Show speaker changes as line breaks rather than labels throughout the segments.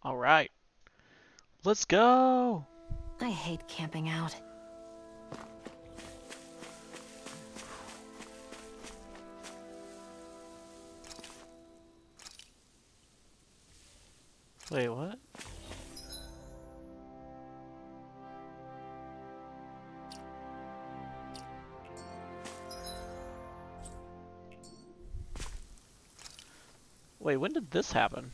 Alright. Let's go!
I hate camping out.
Wait, what? Wait, when did this happen?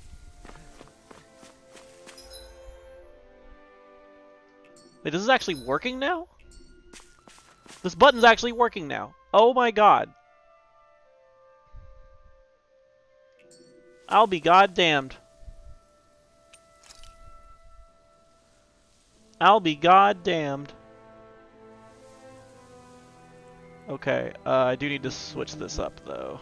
Wait, this is actually working now? This button's actually working now. Oh my god. I'll be goddamned. I'll be goddamned. Okay, I do need to switch this up though.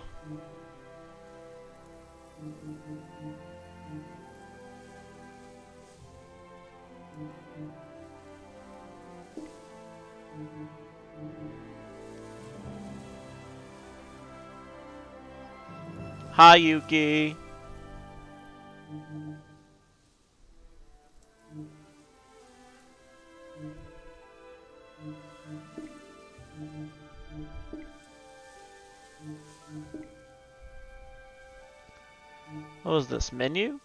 Hi, Yuki. What was this, menu?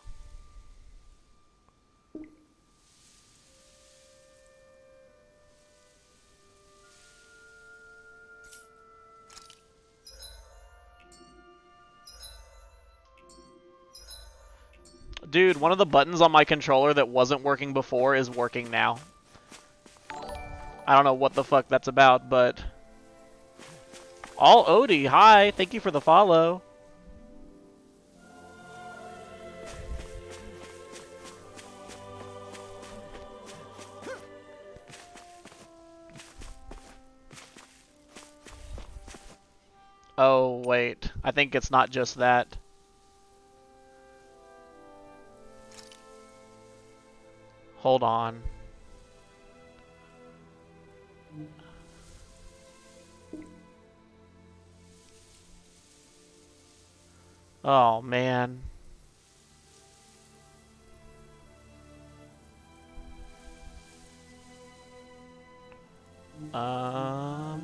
Dude, one of the buttons on my controller that wasn't working before is working now. I don't know what the fuck that's about, but... All Odie, hi! Thank you for the follow. Oh, wait. I think it's not just that. Hold on. Oh, man. Um...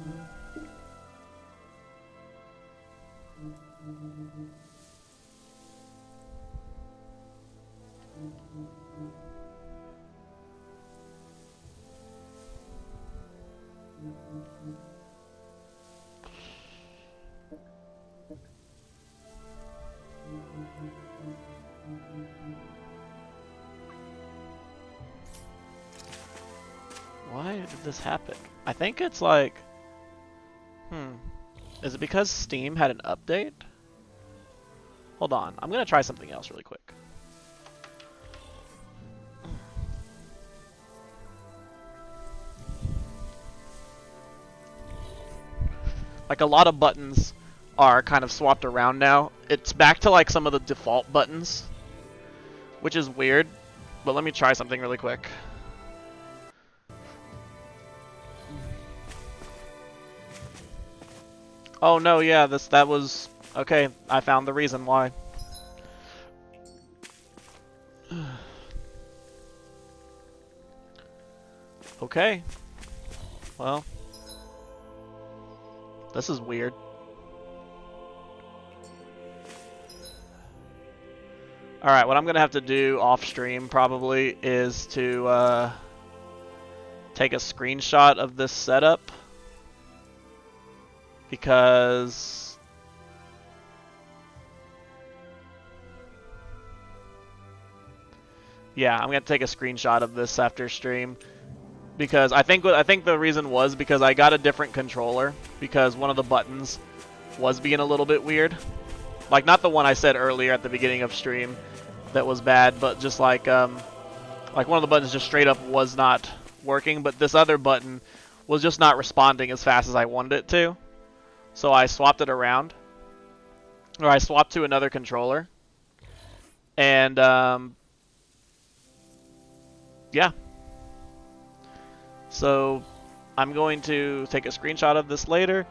Why did this happen? I think it's like... Is it because Steam had an update? Hold on. I'm gonna try something else really quick. Like, a lot of buttons are kind of swapped around now. It's back to like some of the default buttons, which is weird, but let me try something really quick. Oh no, yeah, that was okay. I found the reason why. Okay. Well, this is weird. Alright, what I'm going to have to do off stream probably is to take a screenshot of this setup. Because... yeah, I'm going to take a screenshot of this after stream. Because I think the reason was because I got a different controller. Because one of the buttons was being a little bit weird. Like, not the one I said earlier at the beginning of stream that was bad, but just like one of the buttons just straight up was not working, but this other button was just not responding as fast as I wanted it to. So I swapped it around. Or I swapped to another controller. And, yeah. So I'm going to take a screenshot of this later,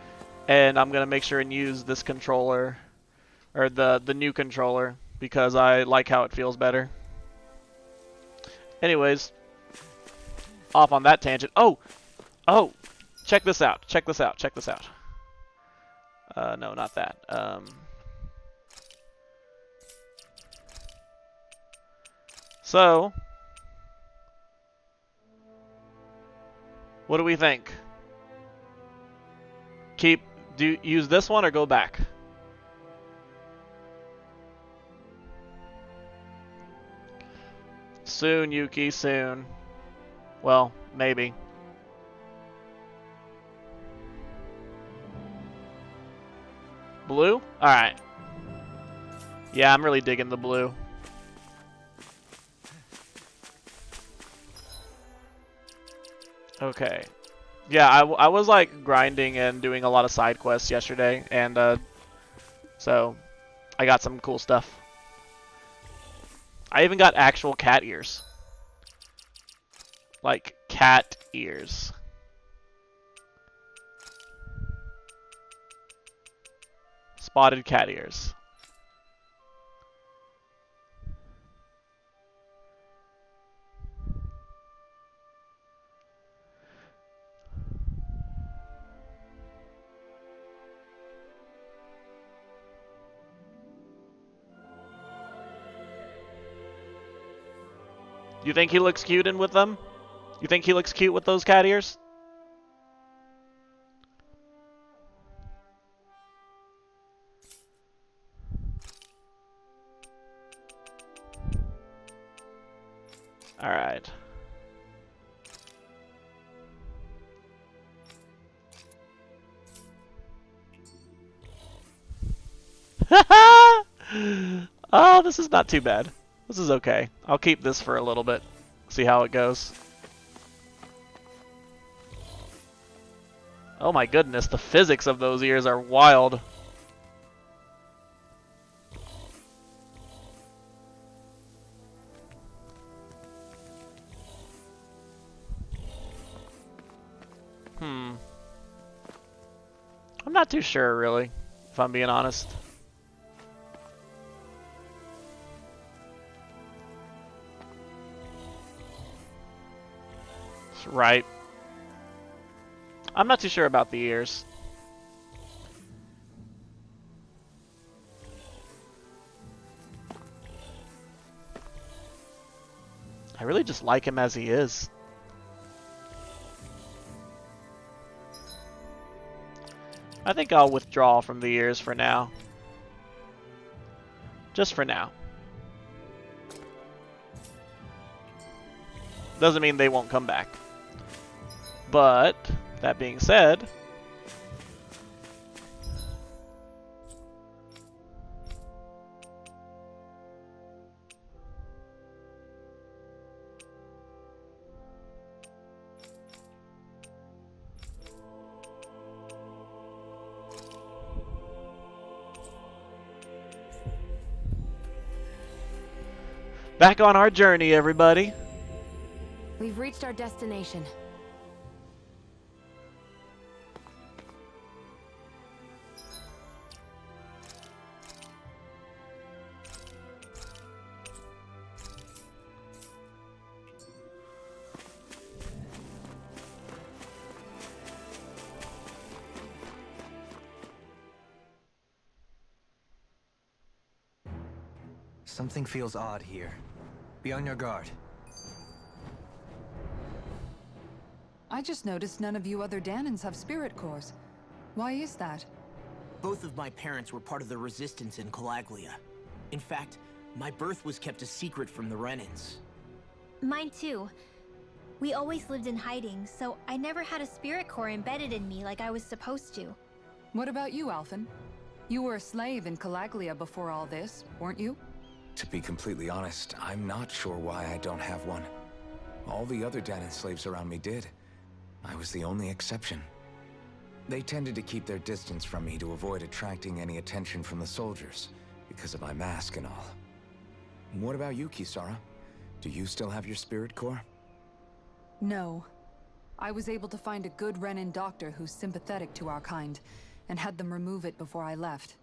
and I'm going to make sure and use this controller, or the new controller, because I like how it feels better. Anyways, off on that tangent. Oh! Oh! Check this out. Check this out. Check this out. No, not that. So, what do we think? Use this one or go back? Soon, Yuki, soon. Well, maybe. Blue? Alright. Yeah, I'm really digging the blue. Okay. Yeah, I was like grinding and doing a lot of side quests yesterday, and so I got some cool stuff. I even got actual cat ears. Like cat ears. Spotted cat ears. You think he looks cute in with them? You think he looks cute with those cat ears? Alright. Oh, this is not too bad. This is okay. I'll keep this for a little bit. See how it goes. Oh my goodness, the physics of those ears are wild. I'm not too sure, really, if I'm being honest. Right. I'm not too sure about the ears. I really just like him as he is. I think I'll withdraw from the ears for now. Just for now. Doesn't mean they won't come back. But, that being said... Back on our journey, everybody.
We've reached our destination.
Something feels odd here. Be on your guard.
I just noticed none of you other Danans have spirit cores. Why is that?
Both of my parents were part of the resistance in Calaglia. In fact, my birth was kept a secret from the Renans.
Mine too. We always lived in hiding, so I never had a spirit core embedded in me like I was supposed to.
What about you, Alphen? You were a slave in Calaglia before all this, weren't you?
To be completely honest, I'm not sure why I don't have one. All the other Danan slaves around me did. I was the only exception. They tended to keep their distance from me to avoid attracting any attention from the soldiers, because of my mask and all. What about you, Kisara? Do you still have your spirit core?
No. I was able to find a good Renan doctor who's sympathetic to our kind, and had them remove it before I left.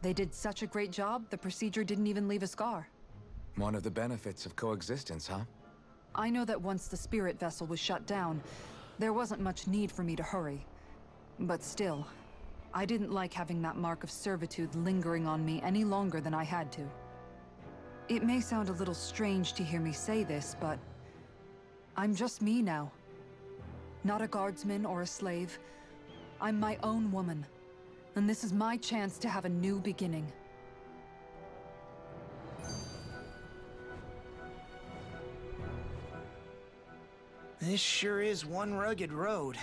They did such a great job, the procedure didn't even leave a scar.
One of the benefits of coexistence, huh?
I know that once the spirit vessel was shut down, there wasn't much need for me to hurry. But still, I didn't like having that mark of servitude lingering on me any longer than I had to. It may sound a little strange to hear me say this, but I'm just me now. Not a guardsman or a slave. I'm my own woman. And this is my chance to have a new beginning.
This sure is one rugged road.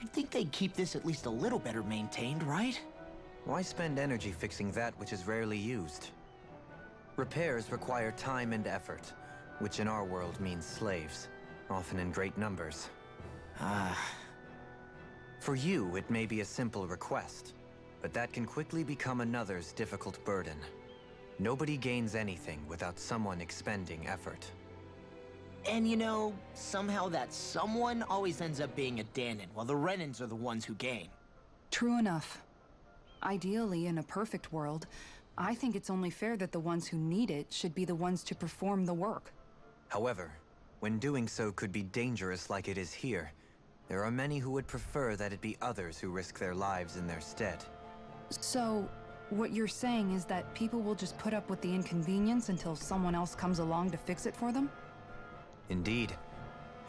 You'd think they'd keep this at least a little better maintained, right?
Why spend energy fixing that which is rarely used? Repairs require time and effort, which in our world means slaves, often in great numbers. For you, it may be a simple request, but that can quickly become another's difficult burden. Nobody gains anything without someone expending effort.
And you know, somehow that someone always ends up being a Danon, while the Renans are the ones who gain.
True enough. Ideally, in a perfect world, I think it's only fair that the ones who need it should be the ones to perform the work.
However, when doing so could be dangerous like it is here, there are many who would prefer that it be others who risk their lives in their stead.
So, what you're saying is that people will just put up with the inconvenience until someone else comes along to fix it for them?
Indeed.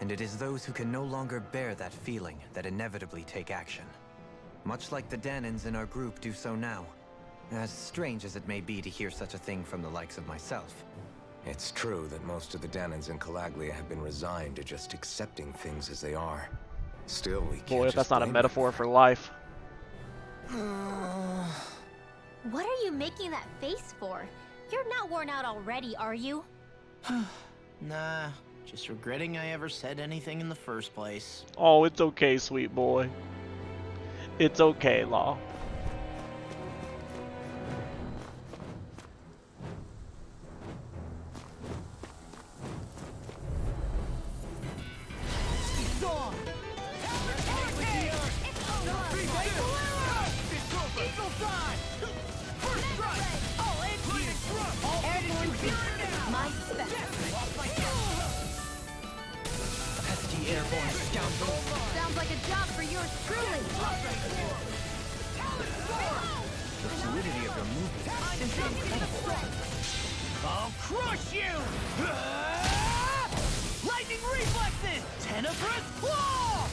And it is those who can no longer bear that feeling that inevitably take action. Much like the Danons in our group do so now. As strange as it may be to hear such a thing from the likes of myself.
It's true that most of the Danons in Calaglia have been resigned to just accepting things as they are. Still, we can't
Boy, if
just
that's not a
blame
metaphor
them.
for life.
What are you making that face for? You're not worn out already, are you?
Nah, just regretting I ever said anything in the first place.
Oh, it's okay, sweet boy. It's okay, Law.
My spec.
Pesky airborne scoundrel!
Sounds like a job for yours truly.
The fluidity of your movement is simply incredible.
I'll crush you! Lightning reflexes! Tenebrous claw!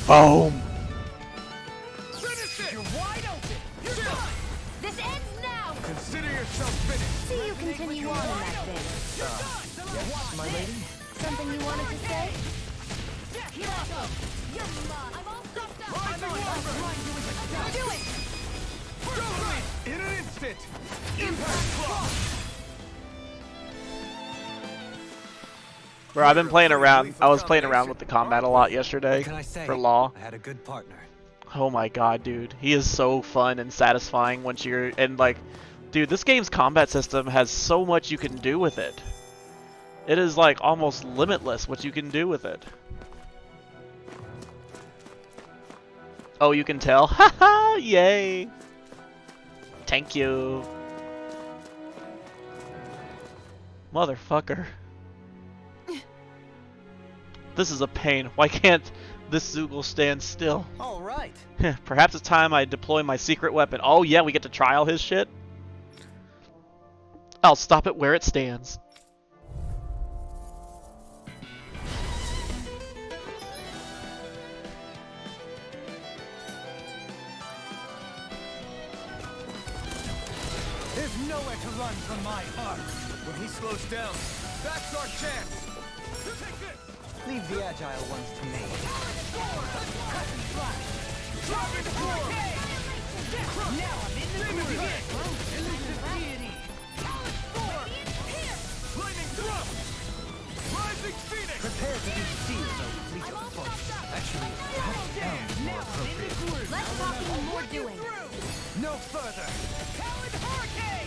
Boom!
Finish it! You're wide open! You're done!
This ends now.
Consider yourself finished.
See you continue on in that vein.
Yes, my lady?
Something you wanted to say? You're mine. I'm all stuffed up. Do it.
In an instant!
Bro, I've been playing around. I was playing around with the combat a lot yesterday
What can I say?
for Law.
I had a good partner.
Oh my god, dude. He is so fun and satisfying once you're... And, like, dude, this game's combat system has so much you can do with it. It is, like, almost limitless what you can do with it. Oh, you can tell? Haha! Yay! Thank you. Motherfucker. This is a pain. Why can't this Zoogle stand still?
All right.
Perhaps it's time I deploy my secret weapon. Oh yeah, we get to trial his shit? I'll stop it where it stands.
There's nowhere to run from my heart. When he slows down, that's our chance. Take this.
Leave the agile ones to me.
Now I'm in the groove. Elusive deity. Lightning thrust. Rising Phoenix.
Prepare to be sealed, though fleet of foot. Actually, sounds more appropriate.
Less talking and more doing.
No further. Talon Hurricane.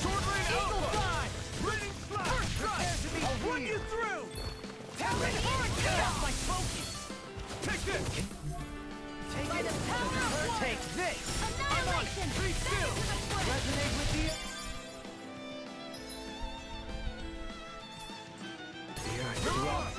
Sword Rain Alpha. Raining Slash. Prepare to be I'll run you through. Talon Hurricane. That's my focus. Take this. Take this.
Annihilation.
Be still. Resonate with the...
The earth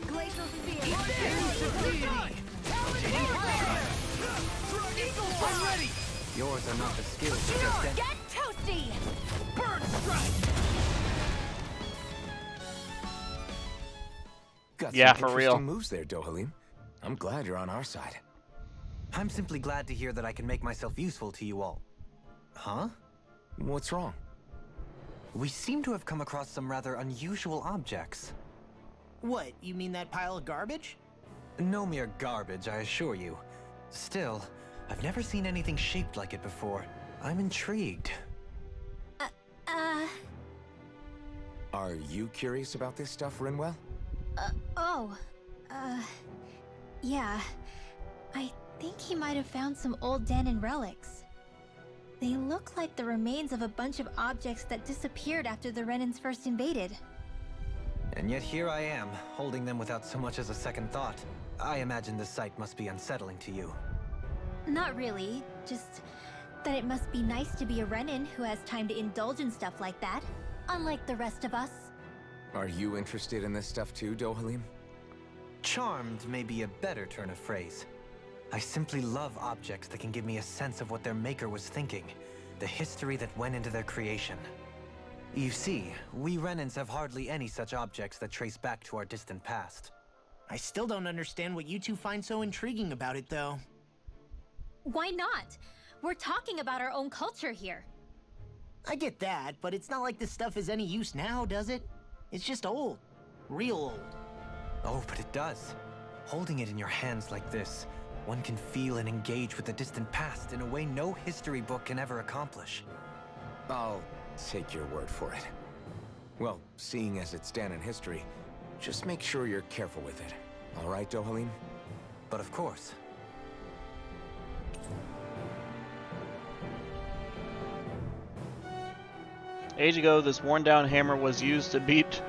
Glacial Sphere.
I'm ready!
Yours are not the skills of just den-
Get toasty!
Bird strike!
Got
Yeah,
some
for
interesting
real.
moves there, Dohalim. I'm glad you're on our side.
I'm simply glad to hear that I can make myself useful to you all. Huh?
What's wrong?
We seem to have come across some rather unusual objects.
What, you mean that pile of garbage?
No mere garbage, I assure you. Still, I've never seen anything shaped like it before. I'm intrigued.
Are you curious about this stuff, Rinwell?
Yeah. I think he might have found some old Danon relics. They look like the remains of a bunch of objects that disappeared after the Renans first invaded.
And yet here I am, holding them without so much as a second thought. I imagine this sight must be unsettling to you.
Not really, just that it must be nice to be a Renan who has time to indulge in stuff like that, unlike the rest of us.
Are you interested in this stuff too, Dohalim?
Charmed may be a better turn of phrase. I simply love objects that can give me a sense of what their maker was thinking, the history that went into their creation. You see, we Renans have hardly any such objects that trace back to our distant past.
I still don't understand what you two find so intriguing about it, though.
Why not? We're talking about our own culture here.
I get that, but it's not like this stuff is any use now, does it? It's just old. Real old.
Oh, but it does. Holding it in your hands like this, one can feel and engage with the distant past in a way no history book can ever accomplish.
I'll take your word for it. Well, seeing as it's Danon history, just make sure you're careful with it. All right, Dohalim?
But of course.
Age ago, this worn-down hammer was used to beat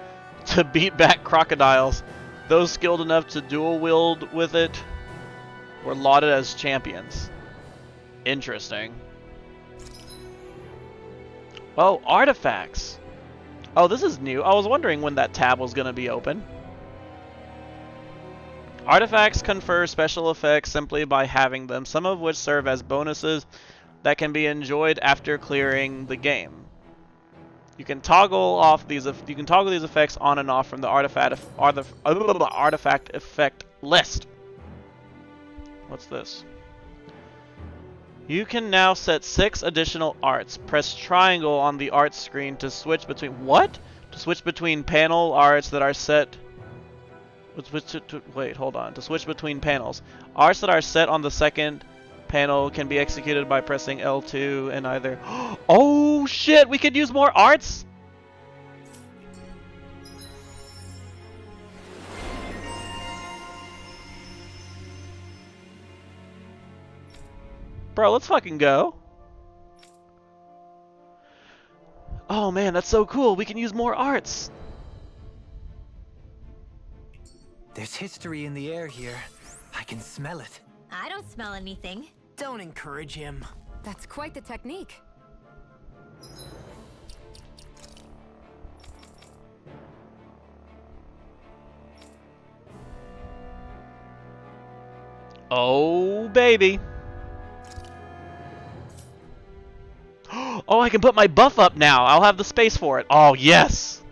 back crocodiles. Those skilled enough to dual-wield with it were lauded as champions. Interesting. Oh, artifacts. Oh, this is new. I was wondering when that tab was going to be open. Artifacts confer special effects simply by having them, some of which serve as bonuses that can be enjoyed after clearing the game. You can toggle these effects on and off from the artifact effect list. What's this? You can now set 6 additional arts. Press triangle on the art screen to switch between what? To switch between panel arts that are set. Wait, hold on. To switch between panels, arts that are set on the second panel can be executed by pressing L2 and either. Oh shit! We could use more arts. Bro, let's fucking go. Oh man, that's so cool. We can use more arts.
There's history in the air here. I can smell it.
I don't smell anything.
Don't encourage him.
That's quite the technique.
Oh, baby. Oh, I can put my buff up now. I'll have the space for it. Oh, yes.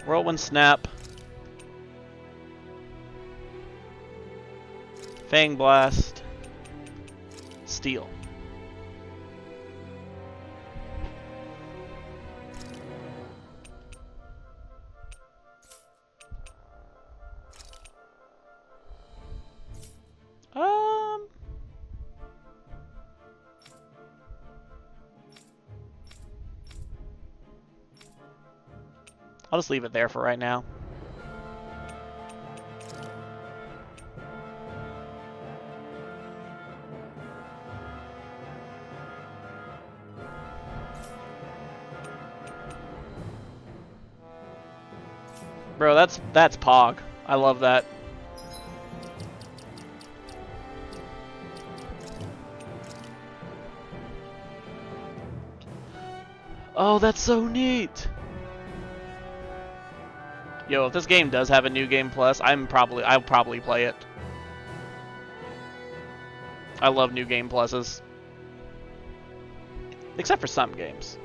Whirlwind Snap. Fang Blast. Steel. I'll just leave it there for right now. Bro, that's Pog. I love that. Oh, that's so neat. Yo, if this game does have a new game plus, I'll probably play it. I love new game pluses. Except for some games.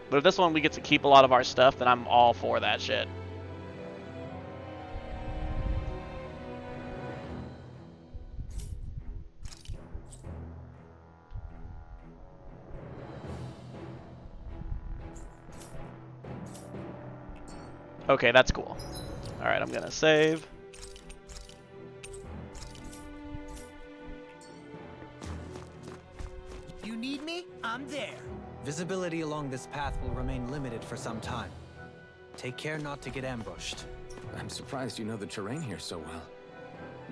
But if this one we get to keep a lot of our stuff, then I'm all for that shit. Okay, that's cool. Alright, I'm gonna save.
You need me? I'm there.
Visibility along this path will remain limited for some time. Take care not to get ambushed.
I'm surprised you know the terrain here so well.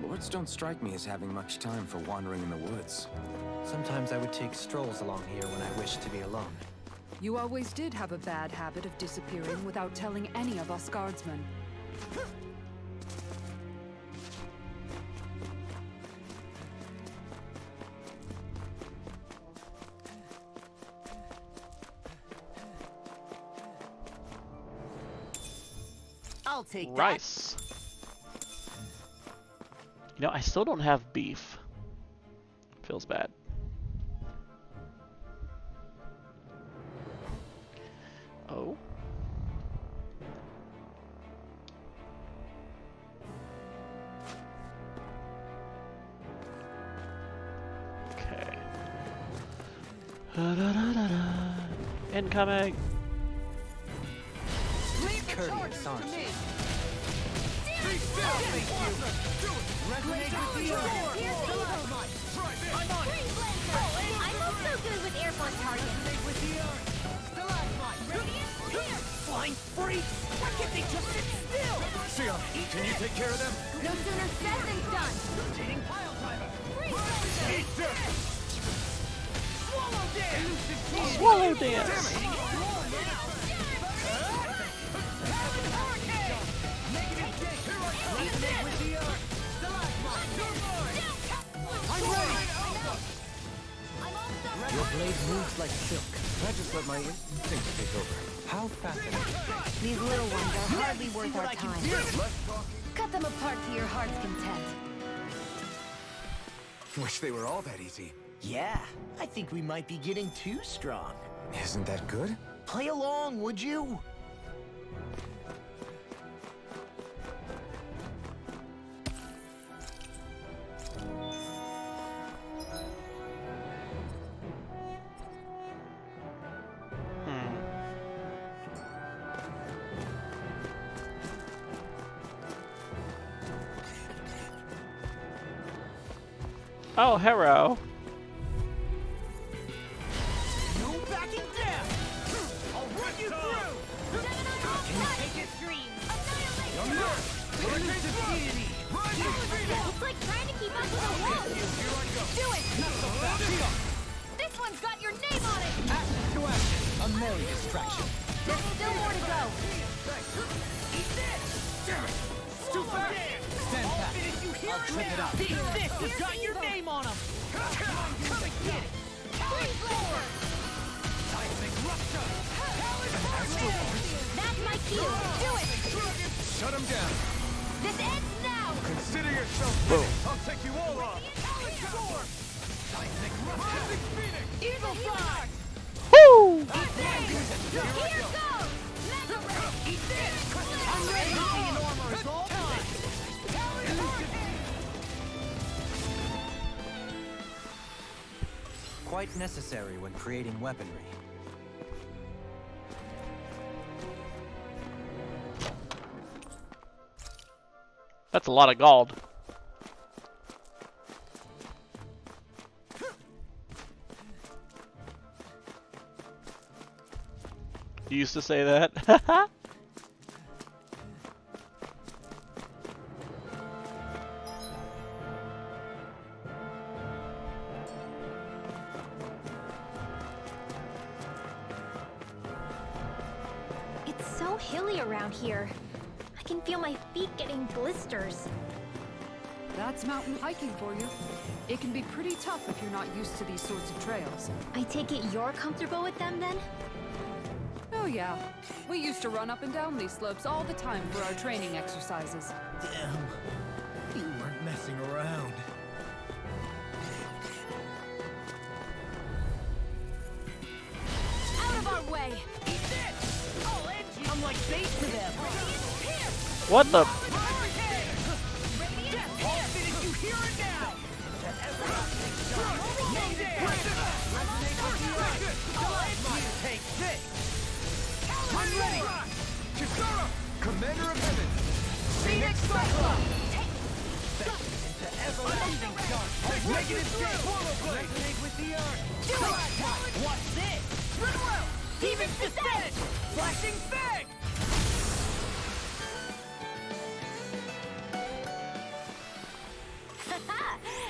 Lords don't strike me as having much time for wandering in the woods.
Sometimes I would take strolls along here when I wished to be alone.
You always did have a bad habit of disappearing without telling any of us guardsmen.
I'll take
Rice. You know, I still don't have beef. Feels bad. Oh. Okay. Incoming.
Courteous, aren't you?
I'm also good with airborne targets.
Flying freaks! Why can't they just sit still? Sion, can you take care of them?
No sooner said than done.
Rotating pile driver! Eat this! Swallow dance!
Swallow dance.
I'm ready!
Your blade moves like silk.
I just let my instincts take over.
How fascinating.
These little ones are hardly worth our time.
Less talk.
Cut them apart to your heart's content.
Wish they were all that easy.
Yeah, I think we might be getting too strong.
Isn't that good?
Play along, would you?
Oh, Hero.
No backing down! I'll run you through! Can you take it? You're not! Hurricane deity!
It's like trying to keep up with a wall.
Here I go!
Do it!
Not so fast!
This one's got your name on it!
Action to action! A merry distraction!
There's still more to go.
Eat this! Damn it! Too fast! Stand back! I'll trip it up! Eat this! It's got your name on him! Come and get it! Seismic rupture!
That's my cue. Do it!
Shut him down.
This ends now!
Consider yourself
Finished. I'll take you all on! Seismic rupture! Phoenix!
Evil Fly!
Woo!
Here goes! Mega Ray!
Eat this! I'm ready! The armor is all mine!
Quite necessary when creating weaponry.
That's a lot of gold. You used to say that?
It's so hilly around here. I can feel my feet getting blisters.
That's mountain hiking for you. It can be pretty tough if you're not used to these sorts of trails.
I take it you're comfortable with them then?
Oh yeah. We used to run up and down these slopes all the time for our training exercises.
Damn. You weren't messing around.
Out of our way!
Eat this! I'll end you! I'm like bait to them!
What the?
I'll finish you here and now! Take this! I'm ready! Kisara! Commander of Heaven! Phoenix Cyclops! Into everlasting dark! Negative day! Resonate with the earth! Do it! Watch this! Red Demon Descent! Flashing Fang!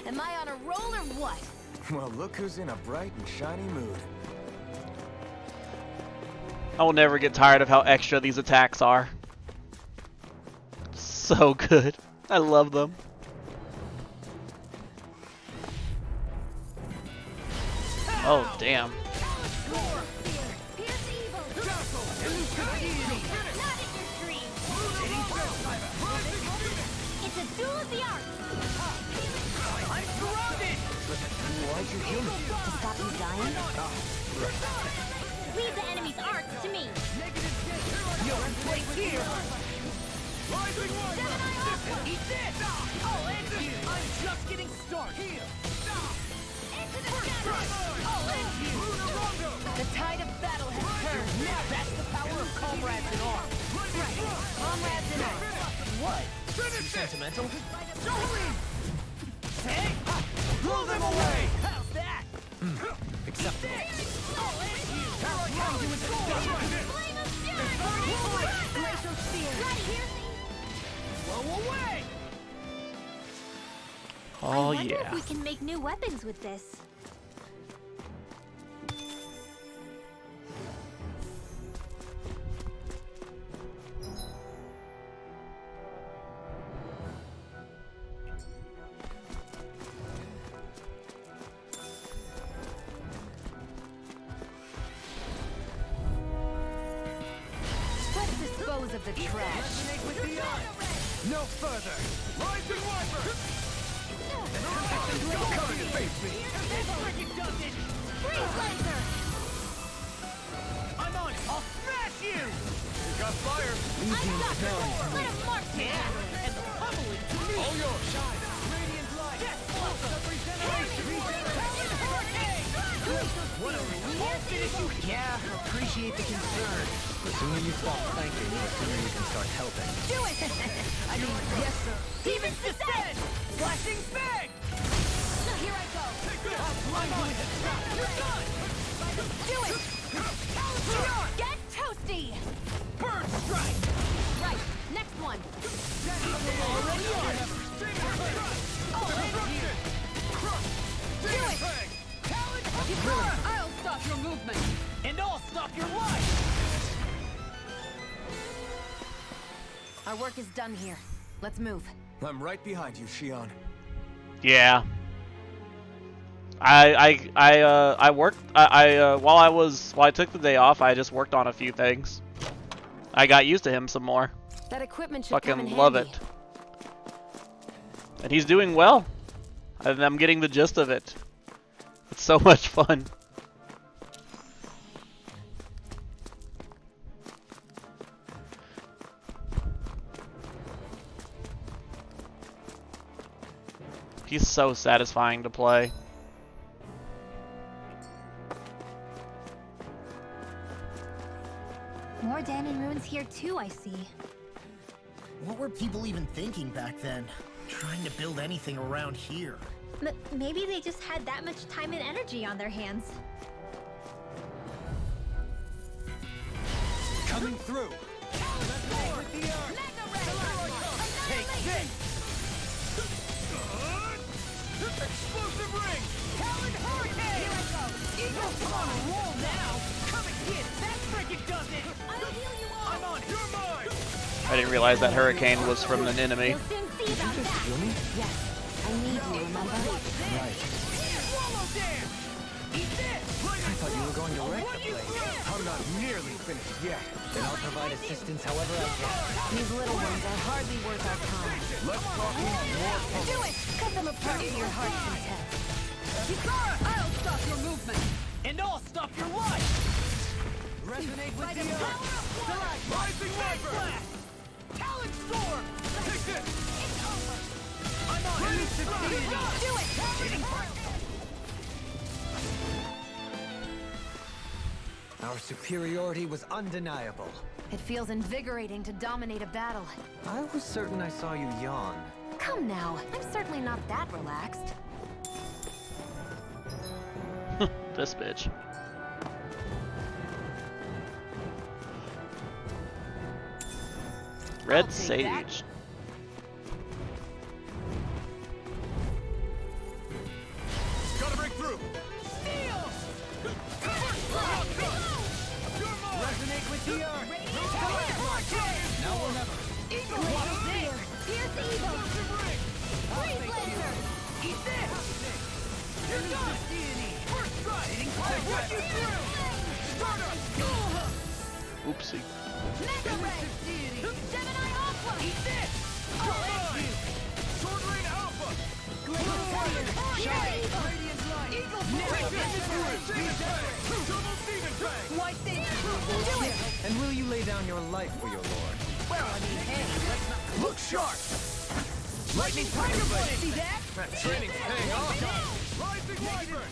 Am I on a roll or what?
Well, look who's in a bright and shiny mood.
I will never get tired of how extra these attacks are. So good. I love them. Oh, damn.
Pierce evil! Not in your dreams! It's a duel of the arts!
I'm surrounded!
Why'd you heal me?
To stop you dying? Leave the enemy's arts to me!
You're in place here! Rising one! Eat this! I'll end you! I'm just getting started!
Into the shadows!
I'll end you!
The tide of battle has turned!
That's the power of comrades in arms!
Comrades in arms!
What? Sentimental? Hey! Blow them away! How's that? Acceptable. I'll end you! I'll turn you into
Flame of fury! Glacial spear! Right,
blow away!
Oh,
I wonder
yeah.
if we can make new weapons with this.
Let's dispose of the trash!
Resonate with the earth! No further! Rising Wyvern! Come and face me! This freaking does it!
Freeze laser!
I'm on it! I'll smash you! You got fire!
I'm not sure. Let him mark me!
And the pummeling to me! All yours! Shine! Radiant light! Death blossom! Regeneration! What a relief! I'll finish you! Yeah, appreciate the concern.
The sooner you stop thanking, the sooner you can start helping.
Do it!
I mean, yes, sir. Demon's Descent! Flashing Fang!
Here I go!
I'm on it! You're done!
Do it! Get toasty!
Bird Strike!
Right, next one!
Already on!
Do it!
I'll stop your movement.
And I'll stop your life!
Our work is done here. Let's move.
I'm right behind you, Shion.
Yeah. I worked. While I took the day off, I just worked on a few things. I got used to him some more.
That equipment should come in
Fucking love
handy.
it. And he's doing well. And I'm getting the gist of it. It's so much fun. He's so satisfying to play.
More Danon ruins here too, I see.
What were people even thinking back then? Trying to build anything around here.
Maybe they just had that much time and energy on their hands.
Coming through! Take this! Explosive ring! Talon Hurricane! Here I go! Eagle, come on, roll now! Come and get it! That frickin' does it!
I'll heal you all!
I'm
I didn't realize that hurricane was from an enemy.
You'll soon see about that. Yes, I need you, remember?
Right.
Swallow dance! Eat this!
I thought you were going to wreck
What
the
you
place.
through?
I'm not nearly finished yet.
Then I'll provide assistance however I can.
These little ones are hardly worth our time.
Let's talk more.
Do it! Cut them apart to your heart's content.
Kisara! I'll stop your movement! And I'll stop your life! Resonate with the earth! Rising Viper! Talon Storm! Take this!
It's over.
I'm on ready to
Do it!
Our superiority was undeniable.
It feels invigorating to dominate a battle.
I was certain I saw you yawn.
Come now, I'm certainly not that relaxed.
This bitch. Red Sage.
Gotta break through! Steel! Resonate with the earth! Now or never! Eagle!
Spear! Pierce evil! Freeze Lancer!
Eat this! You're done! First strike! I'll run you through! Stardust!
Oopsie.
Mega Ray! Gemini Aqua!
Eat this!
All in!
Sword Rain Alpha!
Glacial Warrior! Pierce evil!
Radiant Light! Eagle Double Demon Fang!
White Thing! Do it!
And will you lay down your life for your lord?
Well, I mean, hey, let's not... Look sharp! Lightning Tiger Blade! See that? That training's paying off! Rising Wyvern!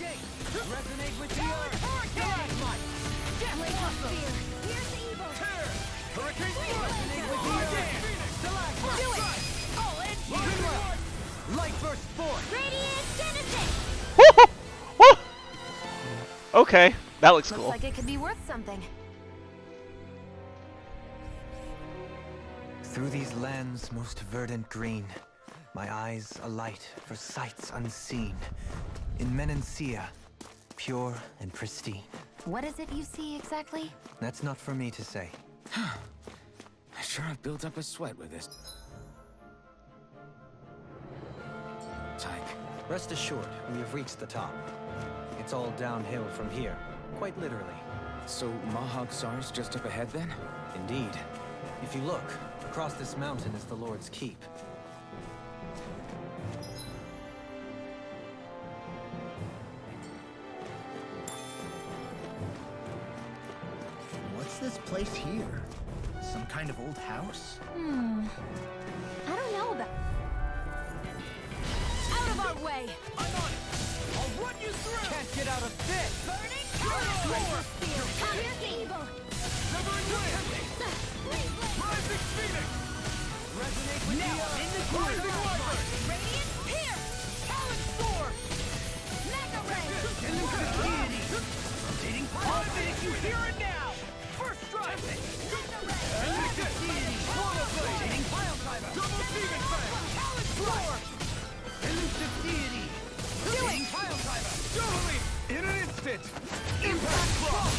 Resonate with the earth! Stalagmite!
Glacial Spear! Pierce evil!
Tear! Hurricane
Freeze
Force!
Lancer!
Phoenix!
Do it! All in!
Light Burst Force!
Radiant Genesis!
Okay, that looks
Looks
cool.
like it could be worth something.
Through these lands most verdant green, my eyes alight for sights unseen. In Menancia, pure and pristine.
What is it you see exactly?
That's not for me to say.
I sure have built up a sweat with this. Tyke.
Rest assured, we have reached the top. It's all downhill from here, quite literally.
So Mahag Sar's just up ahead then?
Indeed. If you look, across this mountain is the Lord's Keep.
What's this place here? Some kind of old house?
I don't know about... Out of our way!
I'm on it! I'll run you through!
Can't get out of this!
Burning
Glacial Spear! Pierce evil!
Severing Wind!
Freeze Lancer!
Rising Phoenix!
Resonate with
Now
the earth!
in the Rising Wyvern!
Radiant Pierce!
Talon Sword!
Mega Ray!
Elusive Deity! I'll finish you here and now! First strike! Elusive Deity! Swallow Blade! Double Demon Fang! Talon Sword! Elusive Deity! Pile Driver! Double Leap! In an instant! Impact Cross!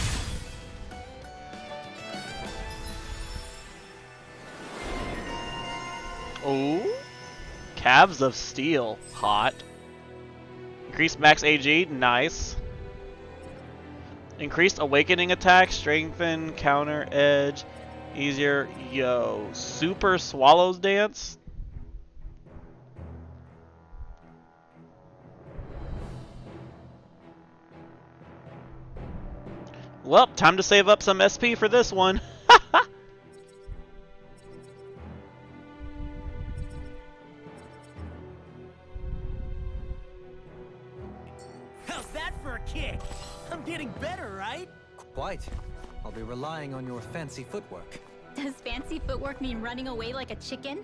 Oh, Calves of Steel, hot. Increased max AG, nice. Increased awakening attack, strengthen, counter, edge, easier. Yo, Super Swallows Dance. Well, time to save up some SP for this one.
How's that for a kick? I'm getting better, right?
Quite. I'll be relying on your fancy footwork.
Does fancy footwork mean running away like a chicken?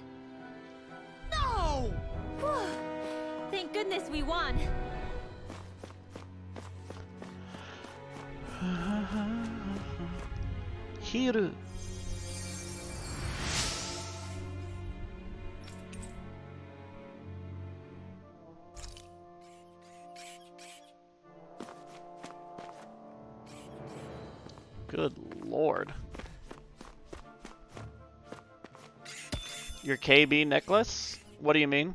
No!
Whew. Thank goodness we won.
Hiru. Good lord. Your KB necklace? What do you mean?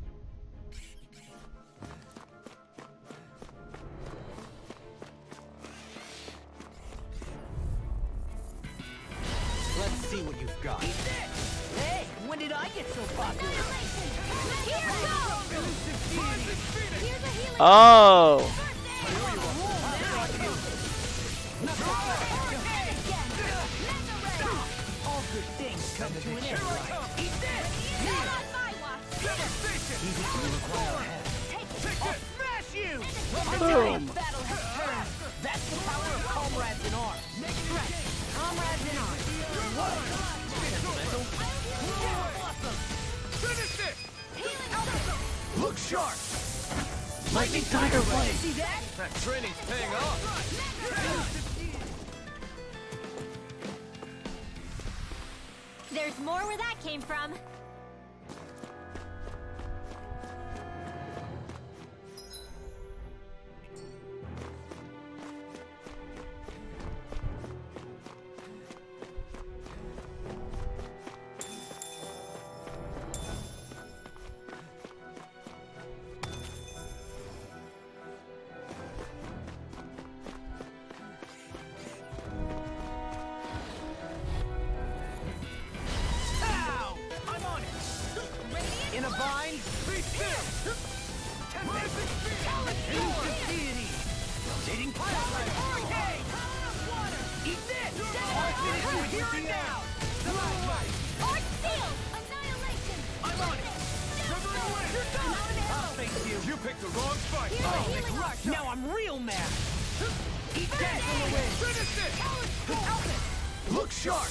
Let's see what you've got.
Hey, when did I get so popular?
Here goes! Here's a healing
Oh!
All good things come to an end. Eat this!
Not on my watch!
I'll smash you!
Boom!
Battle has turned. That's the power of comrades in arms. Right. Comrades in arms. Finish it! Look sharp!
Lightning Tiger Blade!
See that?
That training's paying off.
There's more where that came from.
Ow! I'm on it! In a bind? Be still! Deity! Rotating pilot! Hurricane! Eat this! I'll finish you here and now!
Arc Seal! Annihilation!
I'm on it! Severing away! You're done! I'll face you!
You picked the wrong fight.
I'll make rush! Now I'm real mad! Eat that on the way!
Finish it!
Look sharp!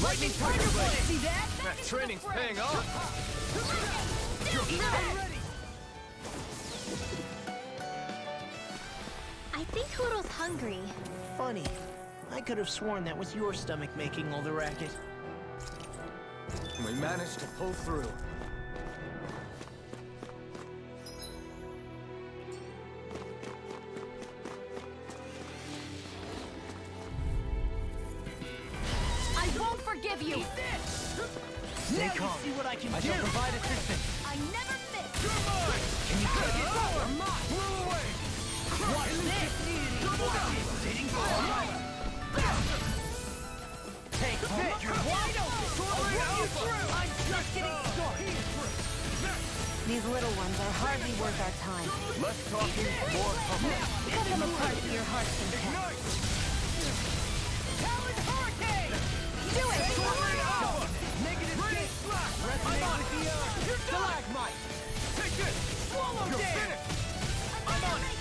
Lightning Tiger Blade! See that?
That training's paying off.
Eat that! Ready!
I think Hoodle's hungry.
Funny. I could have sworn that was your stomach making all the racket.
We managed to pull through.
I won't forgive you!
Stay calm. See what I can do.
shall provide assistance.
I never miss!
Can you cut it? I'm not! Blew away! Watch this! Rotating Take this! You're wide open! I'll run you through! I'm just getting started!
These little ones are hardly worth our time.
Less talking, more coming.
Cut them apart to your heart's content.
Ignite!
Talon Hurricane!
Do it!
Sword Alpha! Negative gate slash! I'm on it! You're Stalagmite! Take this! Swallow
You're
dance!
finished!
I'm on it!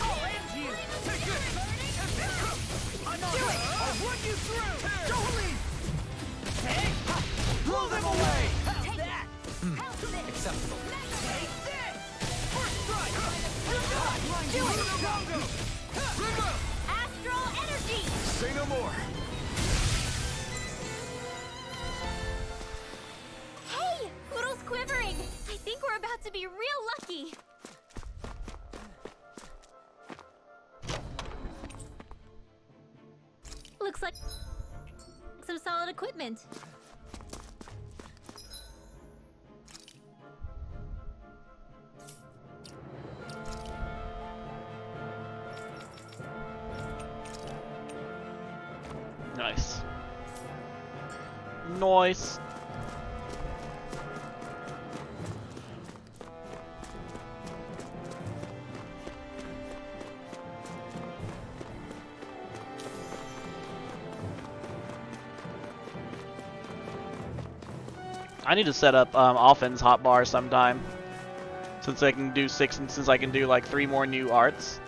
I'll end you! Take this! I'm on it! I'll run you through! Jolene! Hey! Blow them away! How's that?
Acceptable.
Take this! First strike!
Do it!
Congo!
Astral energy!
Say no more.
Hey! Hoodle's quivering! I think we're about to be real lucky! Looks like some solid equipment.
Nice. Nice. I need to set up Offen's hotbar sometime, since I can do 6 and since I can do like 3 more new arts.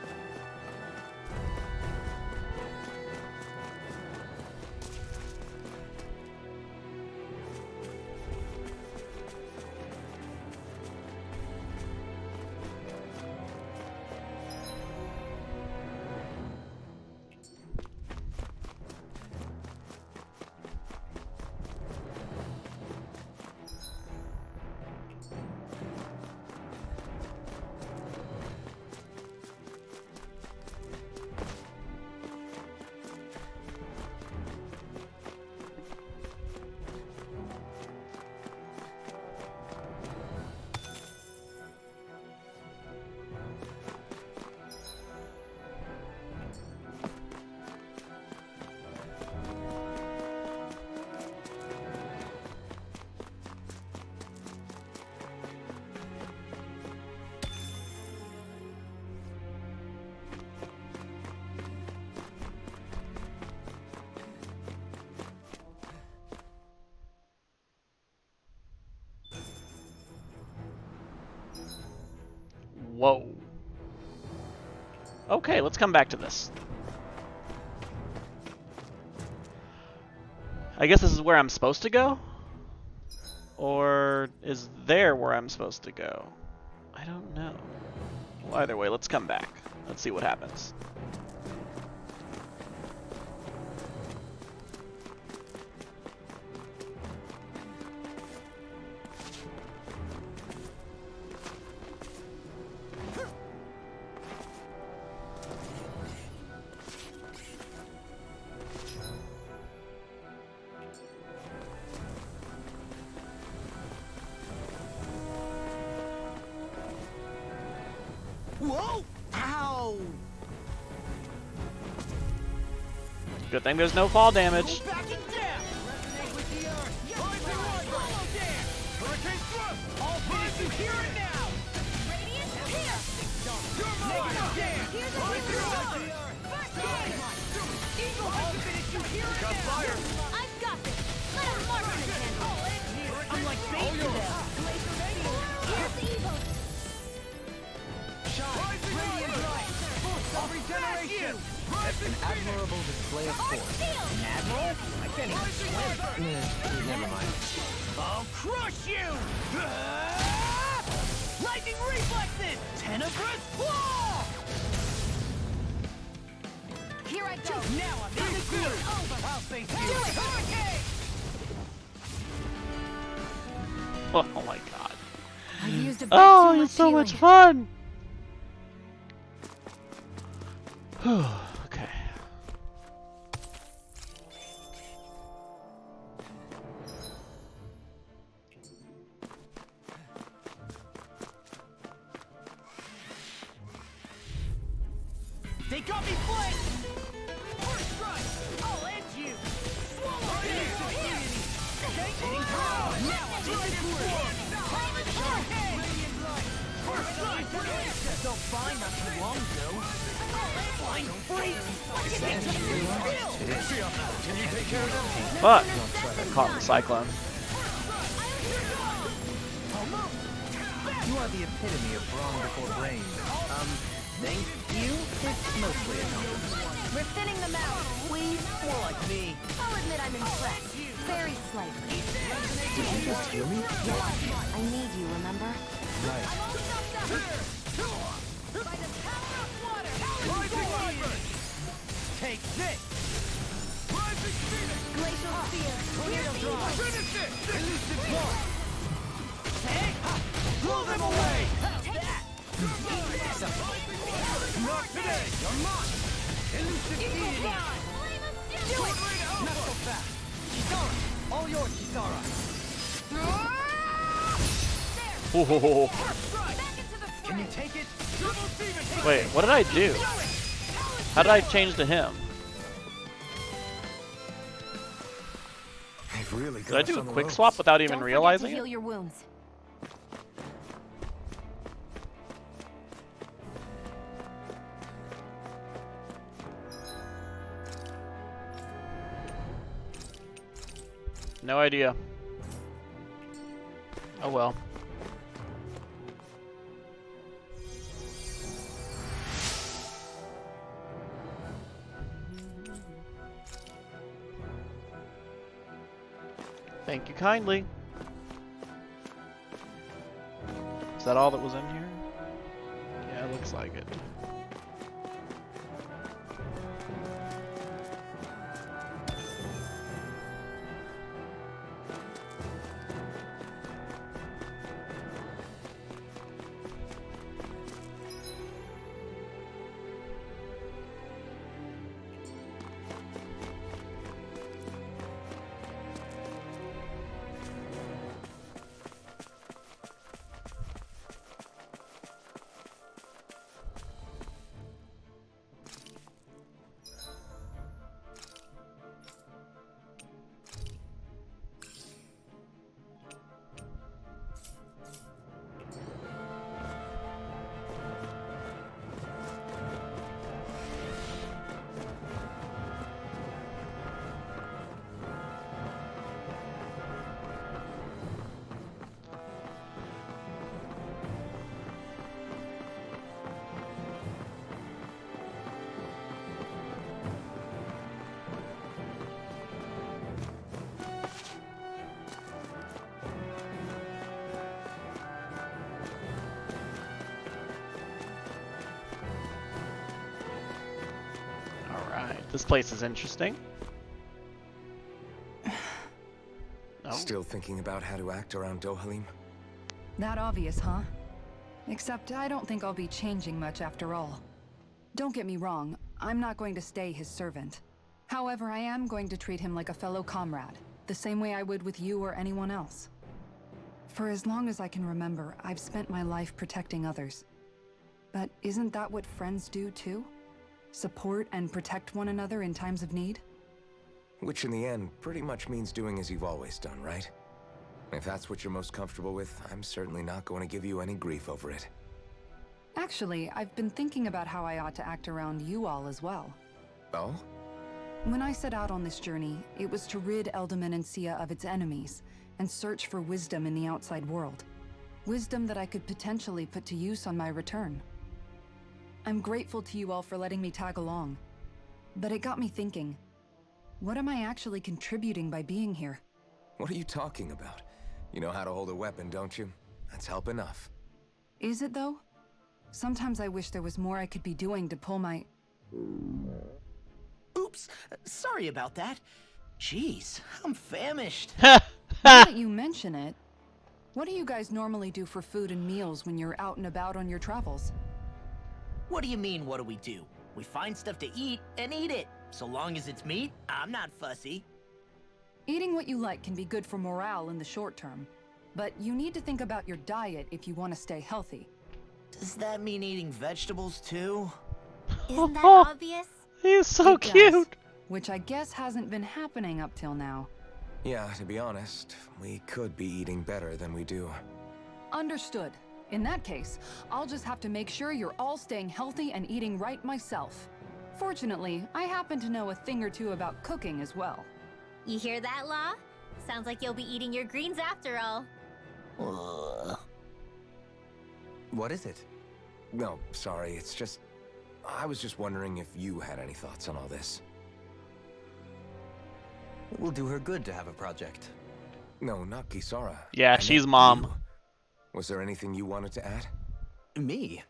Whoa. Okay, let's come back to this. I guess this is where I'm supposed to go? Or is there where I'm supposed to go? I don't know. Well, either way, let's come back. Let's see what happens.
Whoa! Ow!
Good thing there's no fall damage.
Backing down! Resonate with the earth! Follow there! Hurricane thrust! All finish you here and now!
Radiant here.
Negative dare!
Here's a
Rise
hero.
to the earth!
First aid.
Eagle all finish you here and now! Fire!
I've got this. Let a marksman handle it.
I'm like bait to them!
Here's the Evo.
Radiant light! Full regeneration!
An admirable display of force.
An admiral? I can't even swim!
Never mind.
I'll crush you! Lightning reflexes! Tenebrous claw!
Here I go.
Now I'm in the groove! I'll face you!
Do it.
Hurricane!
Oh my god.
I've used a bit
Oh,
too
it's so
much
much
healing.
fun! Okay.
They got me flanked! First strike! I'll end you! Swallow this! Hitting power! Now I'm in the groove! Hurricane! Radiant light! First strike! Don't find not too long ago! Flying freeze! Can you take care of them?
Fuck! Got caught in the cyclone.
You are the epitome of brawn before brain. Thank you? It's mostly a compliment.
We're thinning them out. Please.
More like me.
I'll admit I'm impressed. Very slightly.
Did you just hear me?
I need you, remember?
Right.
By the power of water.
Take this!
Glacial spear.
Tornado drive! Finish it! Elusive blow! Hey! Blow them away! How's that? Not today! You're mine! Elusive deity!
Do it.
Not so fast! Kisara! All yours, Kisara!
Oh,
Back into the fray.
Can you take it? Double demon!
wait, what did I do? How did I change to him?
They've really
Did I
got us
do a
on the
quick
ropes.
swap without even
Don't
realizing
forget to heal
it?
your wounds.
No idea. Oh well. Thank you kindly. Is that all that was in here? Yeah, it looks like it. This place is interesting. Oh.
Still thinking about how to act around Dohalim?
That obvious, huh? Except I don't think I'll be changing much after all. Don't get me wrong, I'm not going to stay his servant. However, I am going to treat him like a fellow comrade, the same way I would with you or anyone else. For as long as I can remember, I've spent my life protecting others. But isn't that what friends do too? Support and protect one another in times of need?
Which in the end pretty much means doing as you've always done, right? If that's what you're most comfortable with, I'm certainly not going to give you any grief over it.
Actually, I've been thinking about how I ought to act around you all as well.
Oh?
When I set out on this journey, it was to rid Eldomenencia of its enemies and search for wisdom in the outside world. Wisdom that I could potentially put to use on my return. I'm grateful to you all for letting me tag along, but it got me thinking, what am I actually contributing by being here?
What are you talking about? You know how to hold a weapon, don't you? That's help enough.
Is it though? Sometimes I wish there was more I could be doing to pull my...
Oops, sorry about that. Jeez, I'm famished.
Now that you mention it, what do you guys normally do for food and meals when you're out and about on your travels?
What do you mean, what do we do? We find stuff to eat and eat it. So long as it's meat, I'm not fussy.
Eating what you like can be good for morale in the short term, but you need to think about your diet if you want to stay healthy.
Does that mean eating vegetables too?
Isn't that obvious?
He's so
It does,
cute.
which I guess hasn't been happening up till now.
Yeah, to be honest, we could be eating better than we do.
Understood. In that case, I'll just have to make sure you're all staying healthy and eating right myself. Fortunately, I happen to know a thing or two about cooking as well.
You hear that, Law? Sounds like you'll be eating your greens after all.
What is it?
No, sorry, it's just... I was just wondering if you had any thoughts on all this.
It will do her good to have a project.
No, not Kisara.
Yeah,
I
she's
meant
mom.
you. Was there anything you wanted to add?
Me?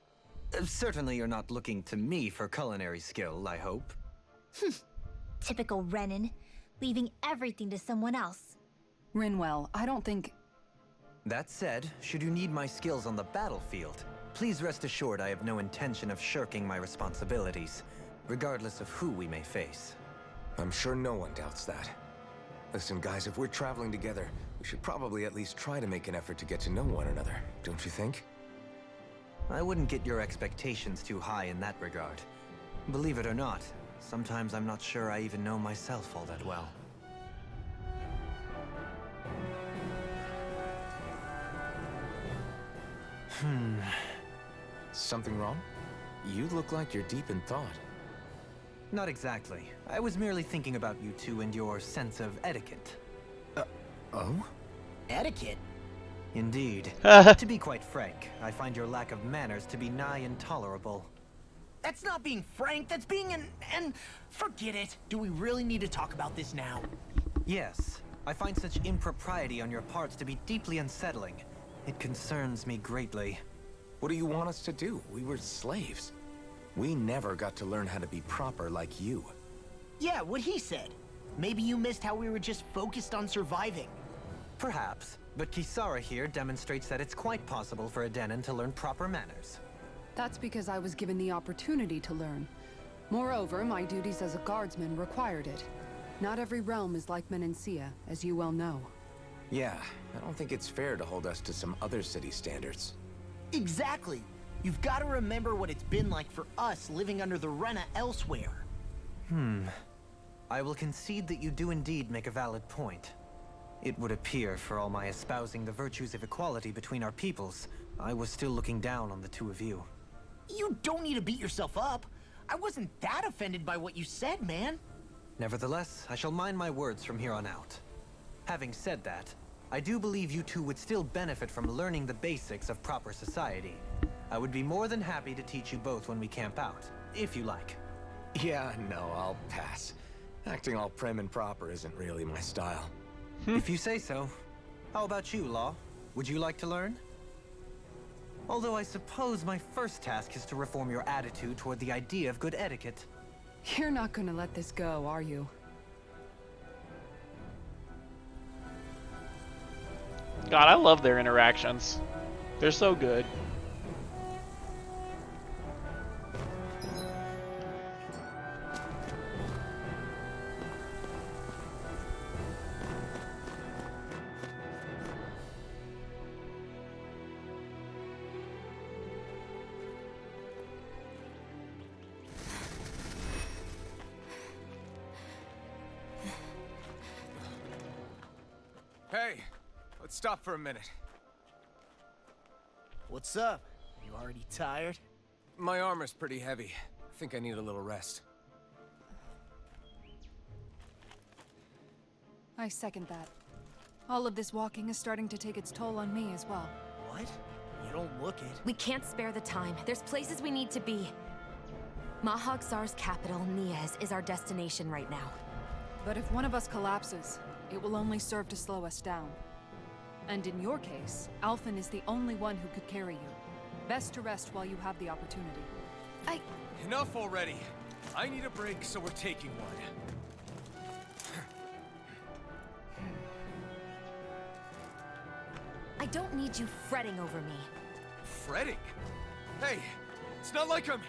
Certainly you're not looking to me for culinary skill, I hope.
Typical Renan, leaving everything to someone else.
Rinwell, I don't think...
That said, should you need my skills on the battlefield, please rest assured I have no intention of shirking my responsibilities, regardless of who we may face.
I'm sure no one doubts that. Listen, guys, if we're traveling together, we should probably at least try to make an effort to get to know one another, don't you think?
I wouldn't get your expectations too high in that regard. Believe it or not, sometimes I'm not sure I even know myself all that well.
Something wrong? You look like you're deep in thought.
Not exactly. I was merely thinking about you two and your sense of etiquette.
Oh?
Etiquette?
Indeed. To be quite frank, I find your lack of manners to be nigh intolerable.
That's not being frank, that's being and forget it. Do we really need to talk about this now?
Yes, I find such impropriety on your parts to be deeply unsettling. It concerns me greatly.
What do you want us to do? We were slaves. We never got to learn how to be proper like you.
Yeah, what he said. Maybe you missed how we were just focused on surviving.
Perhaps, but Kisara here demonstrates that it's quite possible for a Denon to learn proper manners.
That's because I was given the opportunity to learn. Moreover, my duties as a guardsman required it. Not every realm is like Menencia, as you well know.
Yeah, I don't think it's fair to hold us to some other city standards.
Exactly. You've got to remember what it's been like for us living under the Rena elsewhere.
I will concede that you do indeed make a valid point. It would appear, for all my espousing the virtues of equality between our peoples, I was still looking down on the two of you.
You don't need to beat yourself up. I wasn't that offended by what you said, man.
Nevertheless, I shall mind my words from here on out. Having said that, I do believe you two would still benefit from learning the basics of proper society. I would be more than happy to teach you both when we camp out, if you like.
Yeah, no, I'll pass. Acting all prim and proper isn't really my style.
If you say so. How about you, Law? Would you like to learn? Although I suppose my first task is to reform your attitude toward the idea of good etiquette.
You're not gonna let this go, are you?
God, I love their interactions. They're so good.
Hey, let's stop for a minute.
What's up? You already tired?
My armor's pretty heavy. I think I need a little rest.
I second that. All of this walking is starting to take its toll on me as well.
What? You don't look it.
We can't spare the time. There's places we need to be. Mahag Sar's capital, Niez, is our destination right now.
But if one of us collapses, it will only serve to slow us down. And in your case, Alphen is the only one who could carry you. Best to rest while you have the opportunity.
Enough already. I need a break, so we're taking one.
I don't need you fretting over me.
Fretting? Hey, it's not like I'm...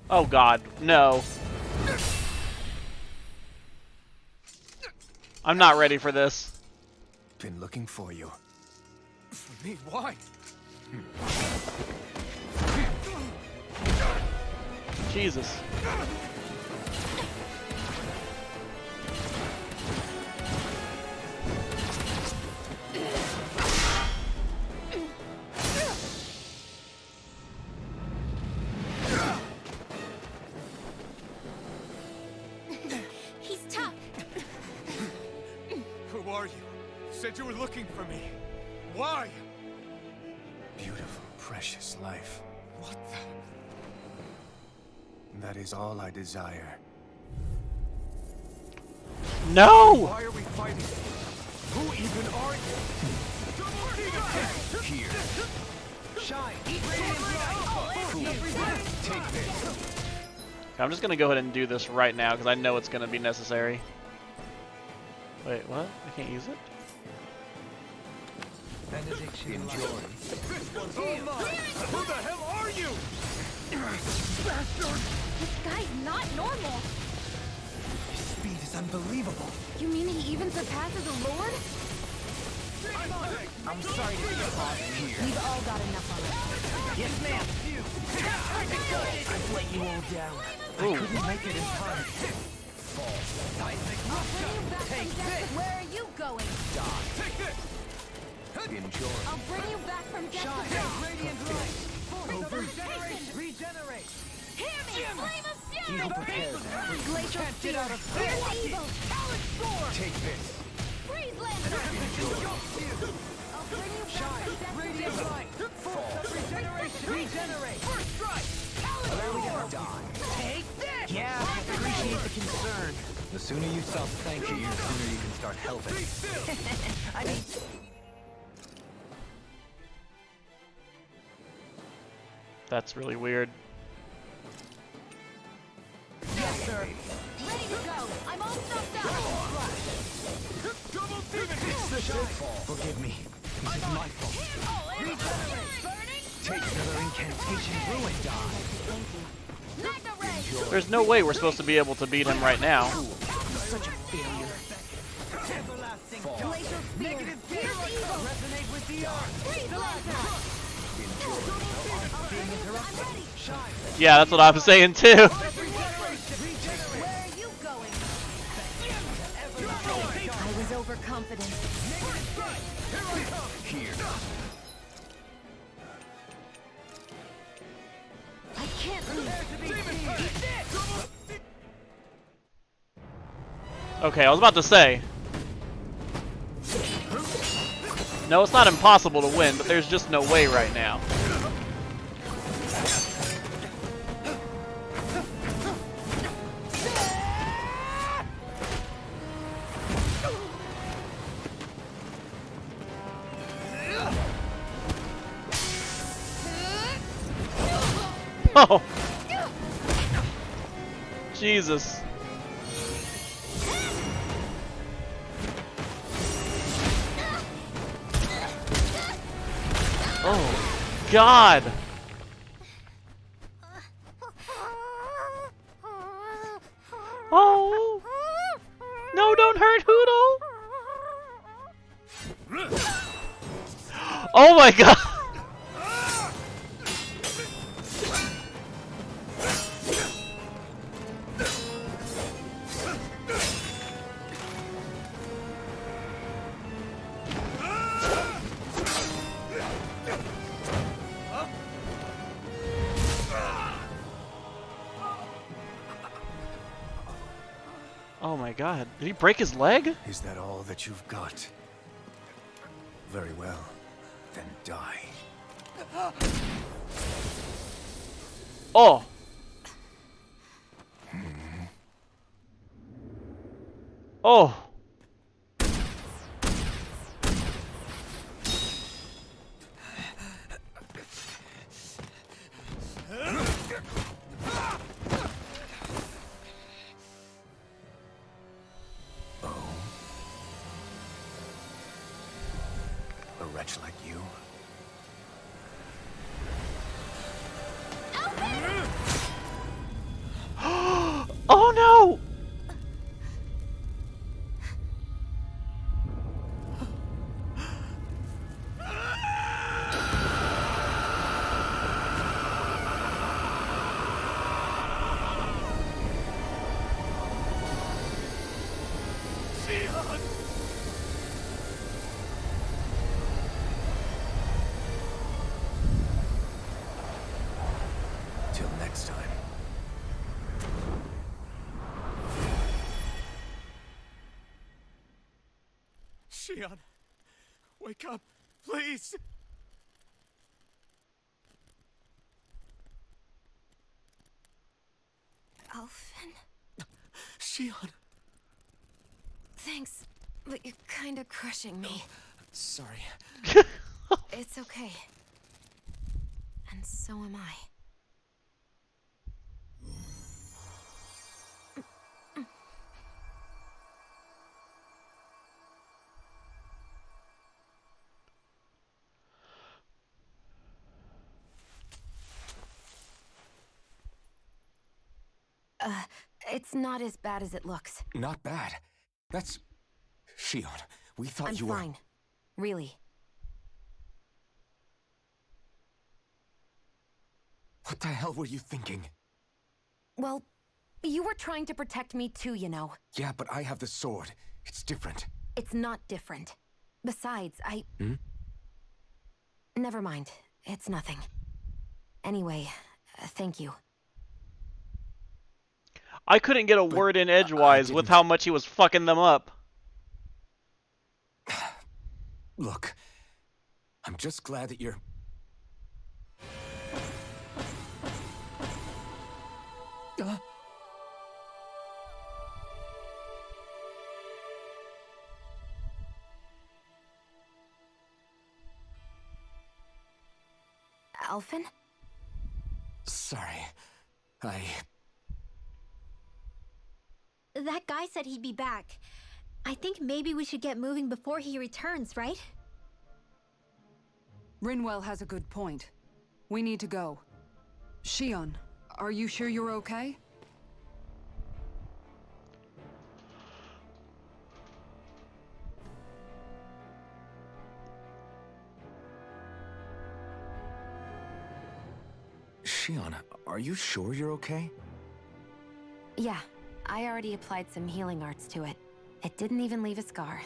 Oh God, no. I'm not ready for this.
Been looking for you.
For me, why?
Jesus.
He's tough.
Who are you? Said you were looking for me. Why?
Beautiful, precious life.
What the...
That is all I desire.
No!
Why are we fighting? Who even are you?
Here.
Shine!
Take this.
I'm just gonna go ahead and do this right now because I know it's gonna be necessary. Wait, what? I can't use it?
Benediction.
Enjoy.
Who the hell are you?
This guy's not normal.
His speed is unbelievable.
You mean he even surpasses a lord?
I'm sorry to be a bother here.
We've all got enough on
Yes, ma'am. I've let you all down.
Ooh.
I couldn't make it in time.
Take this. Where are you going?
Take this!
Enjoy.
I'll bring you back from death to death.
Radiant light. Regenerate.
Hear me, flame of fury.
Evil prepared.
Glacial fear. Here's evil. Talent sword.
Take this.
Freeze lantern. I'll bring you back from death to
Radiant
death.
light. Force of regeneration. Regenerate.
First strike!
Talent sword.
Take this! Yeah, I appreciate the concern.
The sooner you stop thanking, the sooner you can start helping.
Be still!
I mean,
That's really weird.
yes, sir.
Ready to go. I'm all stuffed up.
Double demon!
Forgive me. This is my fault.
Burning.
Take another incantation, ruin die.
Magna ray.
There's no way we're supposed to be able to beat him right now.
Such a failure.
Everlasting
Glacial spear. Here's evil.
resonate with the art.
Freeze lantern. I'm ready.
Yeah, that's what I was saying too.
Where are you going? I was overconfident.
Here.
I can't leave.
Okay, I was about to say. No, it's not impossible to win, but there's just no way right now. Oh! Jesus. Oh, God! Oh! No, don't hurt Hootle! Oh my God! Oh my God, did he break his leg?
Is that all that you've got? Very well. Then die.
Oh! Oh!
A wretch like you?
Oh no!
Till next time.
Shion, wake up, please.
Alphen,
Shion.
thanks, but you're kinda crushing me.
Sorry.
It's okay. And so am I. It's not as bad as it looks.
Not bad. That's... Shion, we thought
I'm
you were...
fine. Really.
What the hell were you thinking?
Well, you were trying to protect me too, you know.
Yeah, but I have the sword. It's different.
It's not different. Besides,
Hmm?
Never mind. It's nothing. Anyway, thank you.
I couldn't get a word in edgewise with
didn't.
how much he was fucking them up.
Look, I'm just glad that you're...
Alphen?
Sorry.
That guy said he'd be back. I think maybe we should get moving before he returns, right?
Rinwell has a good point. We need to go. Shion, are you sure you're okay?
Shion, are you sure you're okay?
Yeah, I already applied some healing arts to it. It didn't even leave a scar.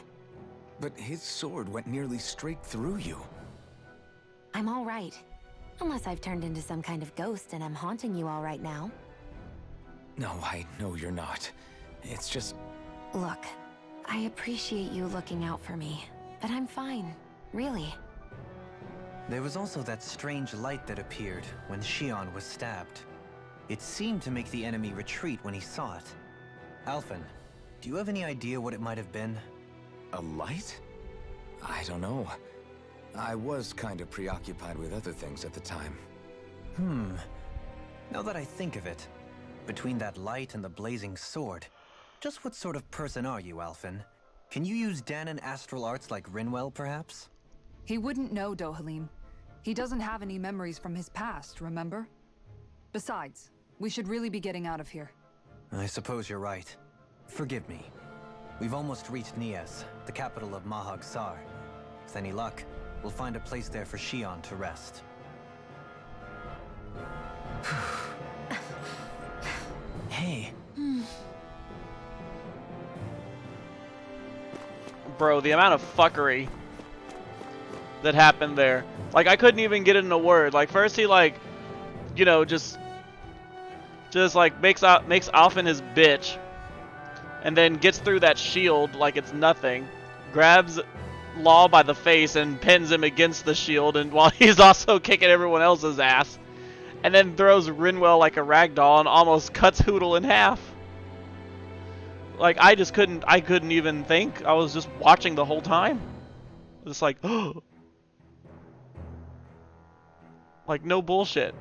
But his sword went nearly straight through you.
I'm all right. Unless I've turned into some kind of ghost and I'm haunting you all right now.
No, I know you're not. It's just...
Look, I appreciate you looking out for me, but I'm fine. Really.
There was also that strange light that appeared when Shion was stabbed. It seemed to make the enemy retreat when he saw it. Alphen, do you have any idea what it might have been?
A light? I don't know. I was kind of preoccupied with other things at the time.
Now that I think of it, between that light and the blazing sword, just what sort of person are you, Alphen? Can you use Dahnan astral arts like Rinwell, perhaps?
He wouldn't know, Dohalim. He doesn't have any memories from his past, remember? Besides, we should really be getting out of here.
I suppose you're right. Forgive me. We've almost reached Nias, the capital of Mahag Sar. With any luck, we'll find a place there for Shion to rest.
Hey.
Bro, the amount of fuckery that happened there. Like, I couldn't even get it in a word. Like, first he, like, you know, just like, makes Alphen his bitch. And then gets through that shield like it's nothing. Grabs Law by the face and pins him against the shield, and while he's also kicking everyone else's ass. And then throws Rinwell like a ragdoll and almost cuts Hootle in half. Like, I couldn't even think. I was just watching the whole time. Just like, oh. Like, no bullshit.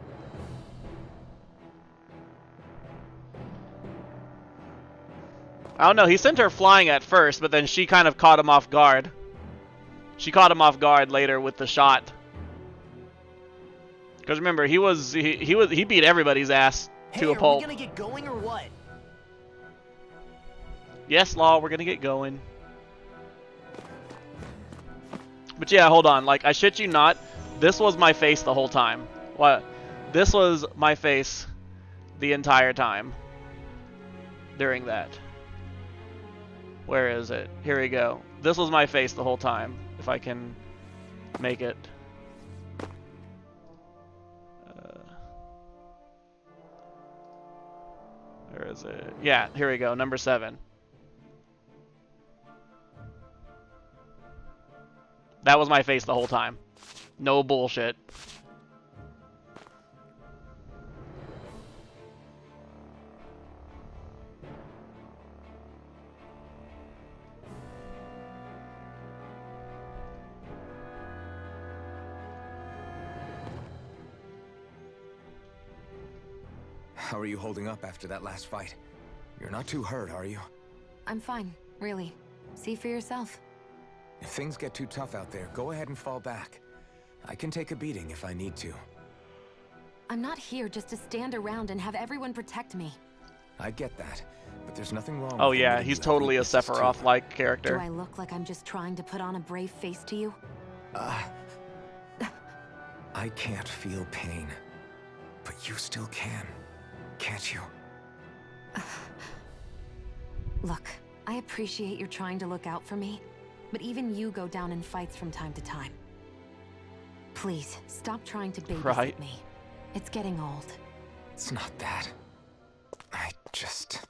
I don't know, he sent her flying at first, but then she kind of caught him off guard. She caught him off guard later with the shot. Because remember, he beat everybody's ass to a pulp.
Are we gonna get going or what?
Yes, Law, we're gonna get going. But yeah, hold on. Like, I shit you not, this was my face the whole time. What? This was my face the entire time during that. Where is it? Here we go. This was my face the whole time. If I can make it. Where is it? Yeah, here we go. Number 7. That was my face the whole time. No bullshit.
How are you holding up after that last fight? You're not too hurt, are you?
I'm fine, really. See for yourself.
If things get too tough out there, go ahead and fall back. I can take a beating if I need to.
I'm not here just to stand around and have everyone protect me.
I get that, but there's nothing wrong
Oh
with
yeah,
admitting
he's
you have
totally a
weaknesses, too.
Sephiroth-like
Do
character.
I look like I'm just trying to put on a brave face to you?
I can't feel pain, but you still can, can't you?
Look, I appreciate you're trying to look out for me, but even you go down in fights from time to time. Please, stop trying to babysit
Right.
me. It's getting old.
It's not that. I just...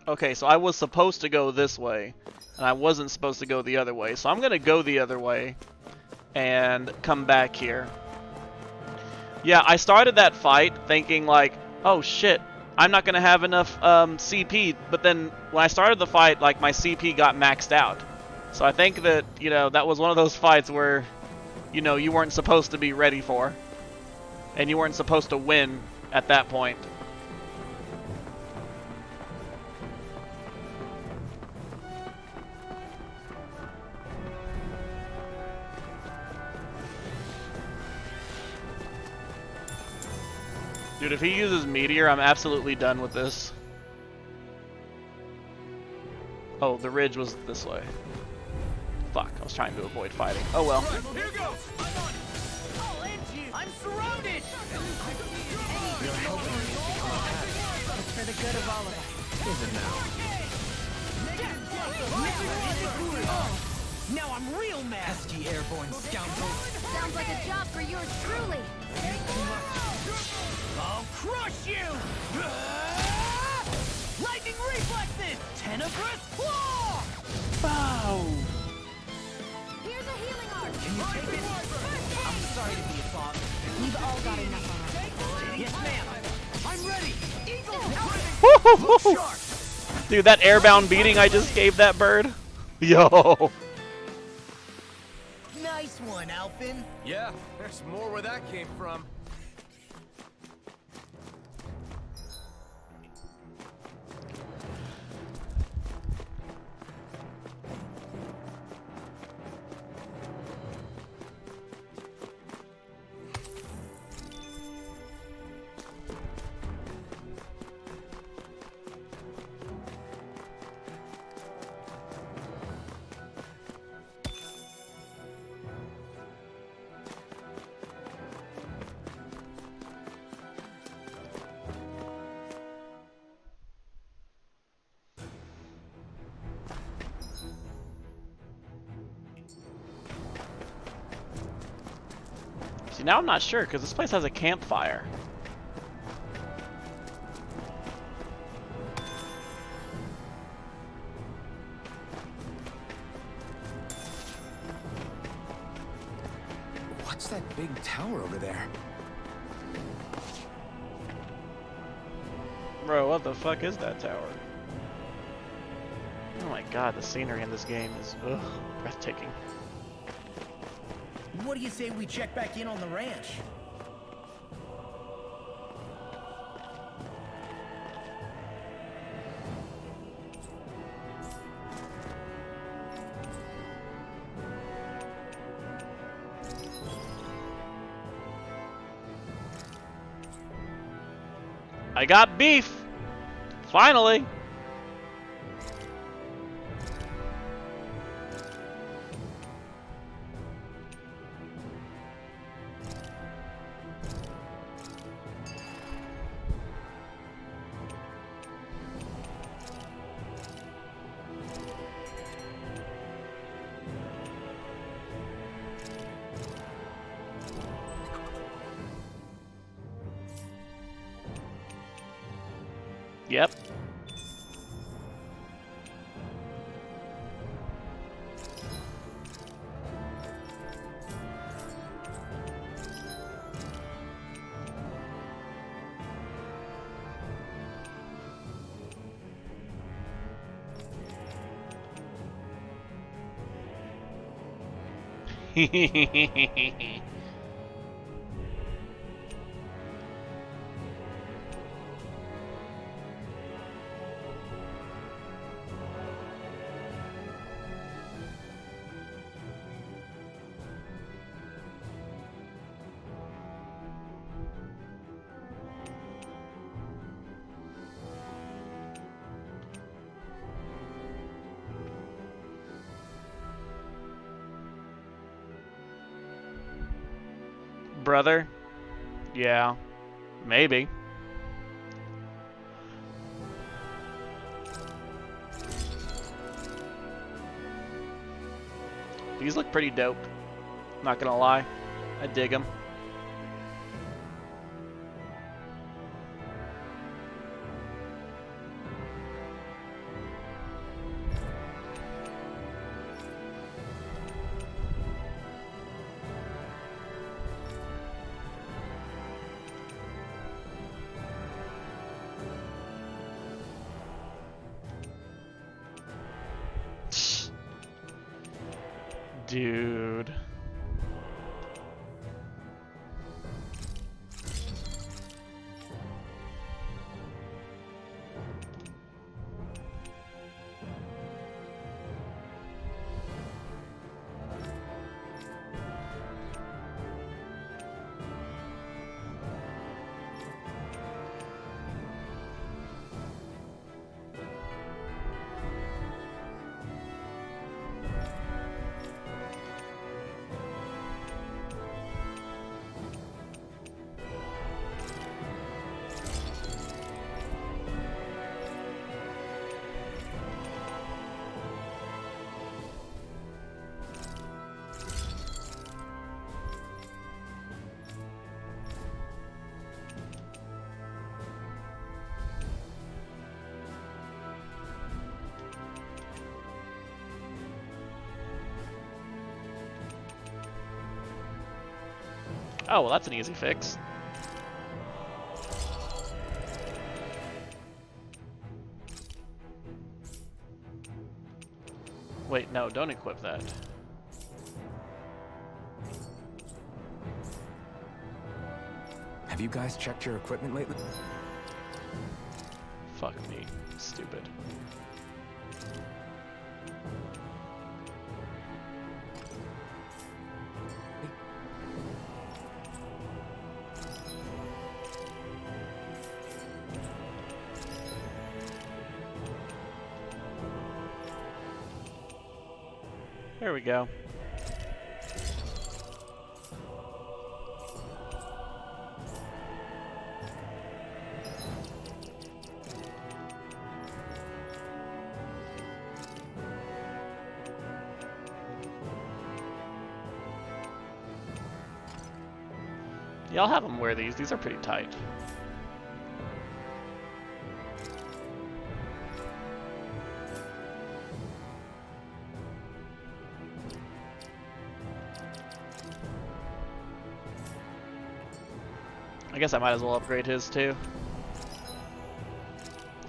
Okay, so I was supposed to go this way, and I wasn't supposed to go the other way. So I'm gonna go the other way and come back here. Yeah, I started that fight thinking like, oh shit, I'm not gonna have enough CP, but then when I started the fight, like, my CP got maxed out. So I think that, you know, that was one of those fights where, you know, you weren't supposed to be ready for. And you weren't supposed to win at that point. Dude, if he uses Meteor, I'm absolutely done with this. Oh, the ridge was this way. Fuck, I was trying to avoid fighting. Oh well.
Here goes!
I'll end you! I'm surrounded!
It's for the good of all of us.
Is it now?
Now I'm real mad!
Pesky airborne scoundrels!
Sounds like a job for yours truly.
I'll crush you! Lightning reflexes! Tenebrous claw!
Bow!
Here's a healing arm.
Can you take it? I'm sorry to be a father.
We've all got enough on our
Yes, ma'am. I'm ready. Eagle! Look sharp!
Dude, that airbound beating I just gave that bird. Yo.
Nice one, Alphen.
Yeah, there's more where that came from.
See, now I'm not sure, because this place has a campfire.
What's that big tower over there?
Bro, what the fuck is that tower? Oh my god, the scenery in this game is, ugh, breathtaking.
What do you say we check back in on the ranch?
I got beef! Finally! Yep. Brother? Yeah. Maybe. These look pretty dope. Not gonna lie. I dig them. Dude. Oh, well, that's an easy fix. Wait, no, don't equip that.
Have you guys checked your equipment lately?
Fuck me, stupid. There we go. Yeah, I'll have them wear these. These are pretty tight. I guess I might as well upgrade his too.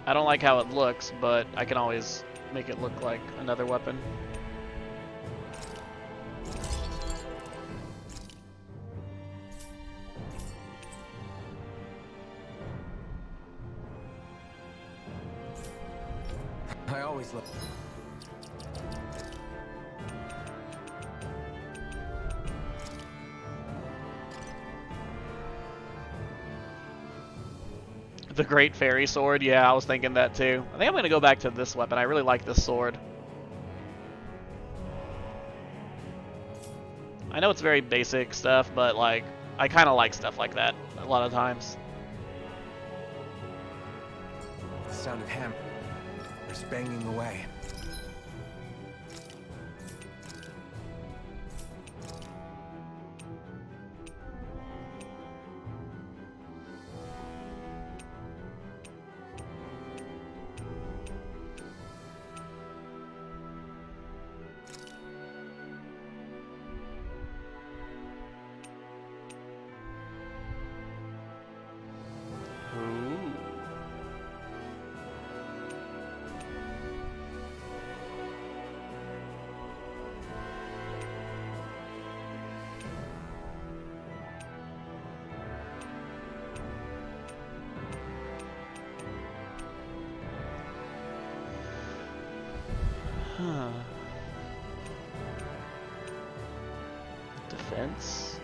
I don't like how it looks, but I can always make it look like another weapon.
I always look.
The Great Fairy Sword, yeah, I was thinking that too. I think I'm gonna go back to this weapon. I really like this sword. I know it's very basic stuff, but like, I kind of like stuff like that a lot of times.
The sound of hammers banging away.
Huh. Defense.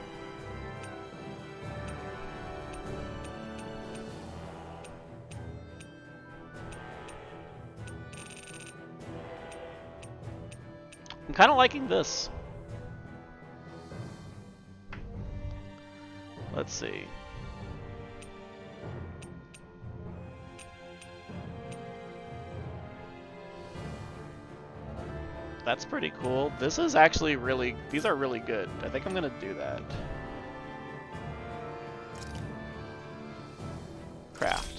I'm kind of liking this. Let's see. That's pretty cool. This is actually really, these are really good. I think I'm gonna do that. Craft.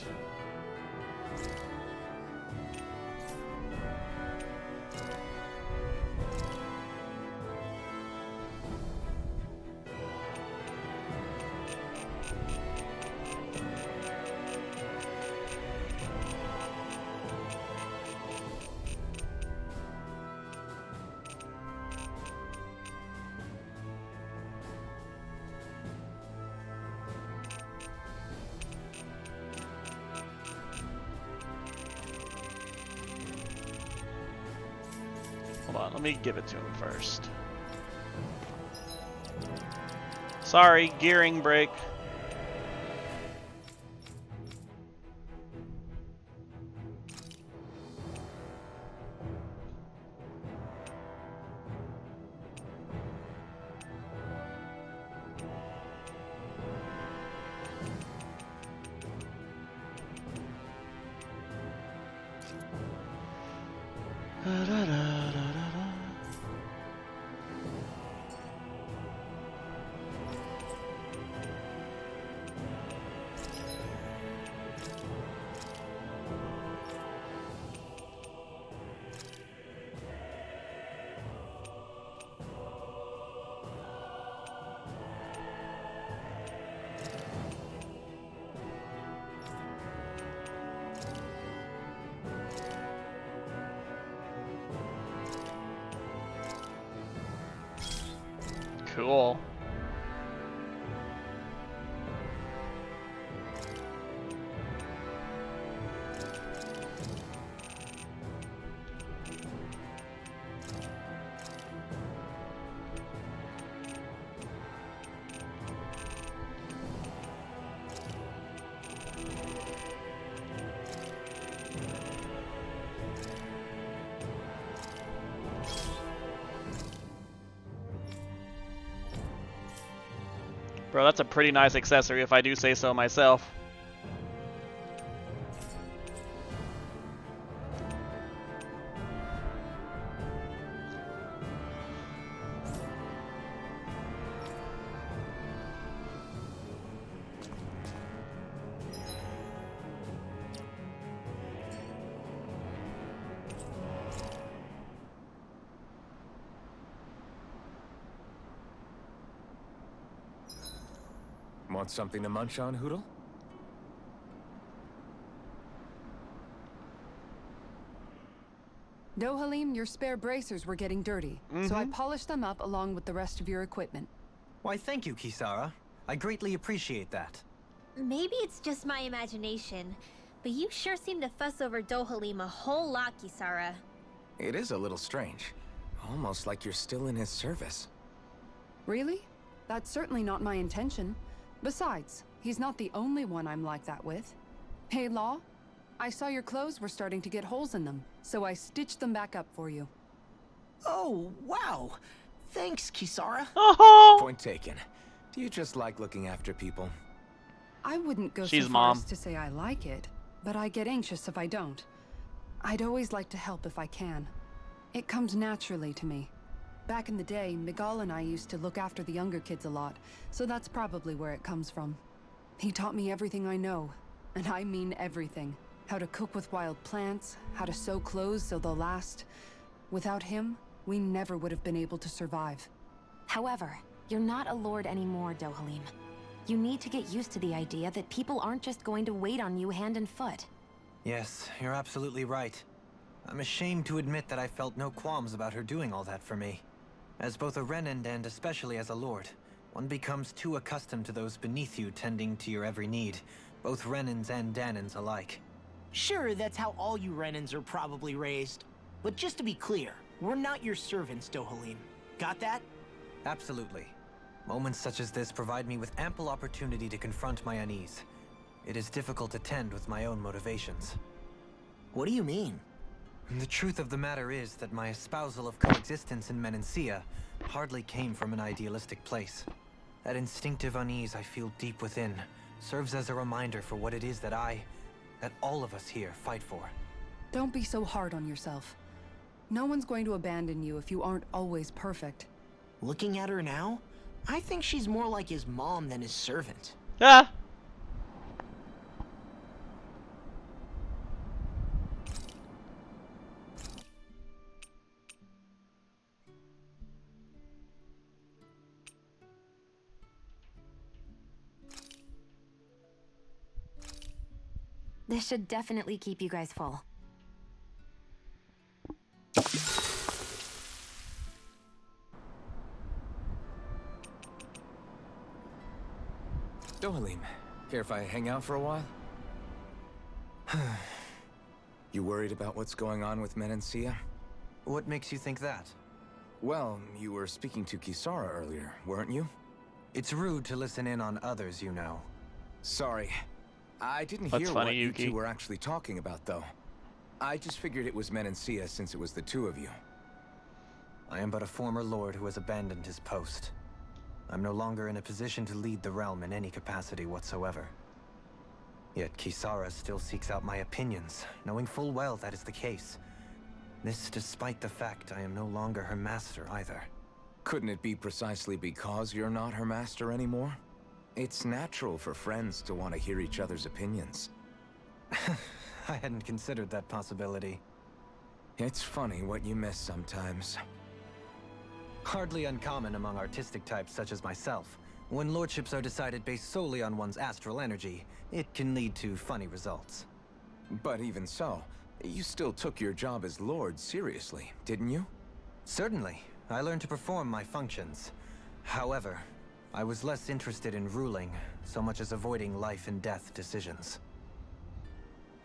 Hold on, let me give it to him first. Sorry, gearing break. Cool. Bro, that's a pretty nice accessory if I do say so myself.
Want something to munch on, Hootle?
Dohalim, your spare bracers were getting dirty, so I polished them up along with the rest of your equipment.
Why, thank you, Kisara. I greatly appreciate that.
Maybe it's just my imagination, but you sure seem to fuss over Dohalim a whole lot, Kisara.
It is a little strange. Almost like you're still in his service.
Really? That's certainly not my intention. Besides, he's not the only one I'm like that with. Hey, Law, I saw your clothes were starting to get holes in them, so I stitched them back up for you.
Oh, wow. Thanks, Kisara.
Oh!
Point taken. Do you just like looking after people?
I wouldn't go
She's
so far
Mom.
as to say I like it, but I get anxious if I don't. I'd always like to help if I can. It comes naturally to me. Back in the day, Miguel and I used to look after the younger kids a lot, so that's probably where it comes from. He taught me everything I know, and I mean everything. How to cook with wild plants, how to sew clothes so they'll last. Without him, we never would have been able to survive.
However, you're not a lord anymore, Dohalim. You need to get used to the idea that people aren't just going to wait on you hand and foot.
Yes, you're absolutely right. I'm ashamed to admit that I felt no qualms about her doing all that for me. As both a Renan and especially as a lord, one becomes too accustomed to those beneath you tending to your every need, both Renans and Danans alike.
Sure, that's how all you Renans are probably raised. But just to be clear, we're not your servants, Dohalim. Got that?
Absolutely. Moments such as this provide me with ample opportunity to confront my unease. It is difficult to tend with my own motivations.
What do you mean?
The truth of the matter is that my espousal of coexistence in Menancia hardly came from an idealistic place. That instinctive unease I feel deep within serves as a reminder for what it is that all of us here fight for.
Don't be so hard on yourself. No one's going to abandon you if you aren't always perfect.
Looking at her now, I think she's more like his mom than his servant.
Ah!
This should definitely keep you guys full.
Dohalim, care if I hang out for a while? You worried about what's going on with Menancia?
What makes you think that?
Well, you were speaking to Kisara earlier, weren't you?
It's rude to listen in on others, you know.
Sorry. I didn't
That's
hear
funny,
what you
Yuki.
two were actually talking about, though. I just figured it was Menancia since it was the two of you.
I am but a former lord who has abandoned his post. I'm no longer in a position to lead the realm in any capacity whatsoever. Yet Kisara still seeks out my opinions, knowing full well that is the case. This despite the fact I am no longer her master either.
Couldn't it be precisely because you're not her master anymore? It's natural for friends to want to hear each other's opinions.
I hadn't considered that possibility.
It's funny what you miss sometimes.
Hardly uncommon among artistic types such as myself. When lordships are decided based solely on one's astral energy, it can lead to funny results.
But even so, you still took your job as lord seriously, didn't you?
Certainly. I learned to perform my functions. However, I was less interested in ruling, so much as avoiding life and death decisions.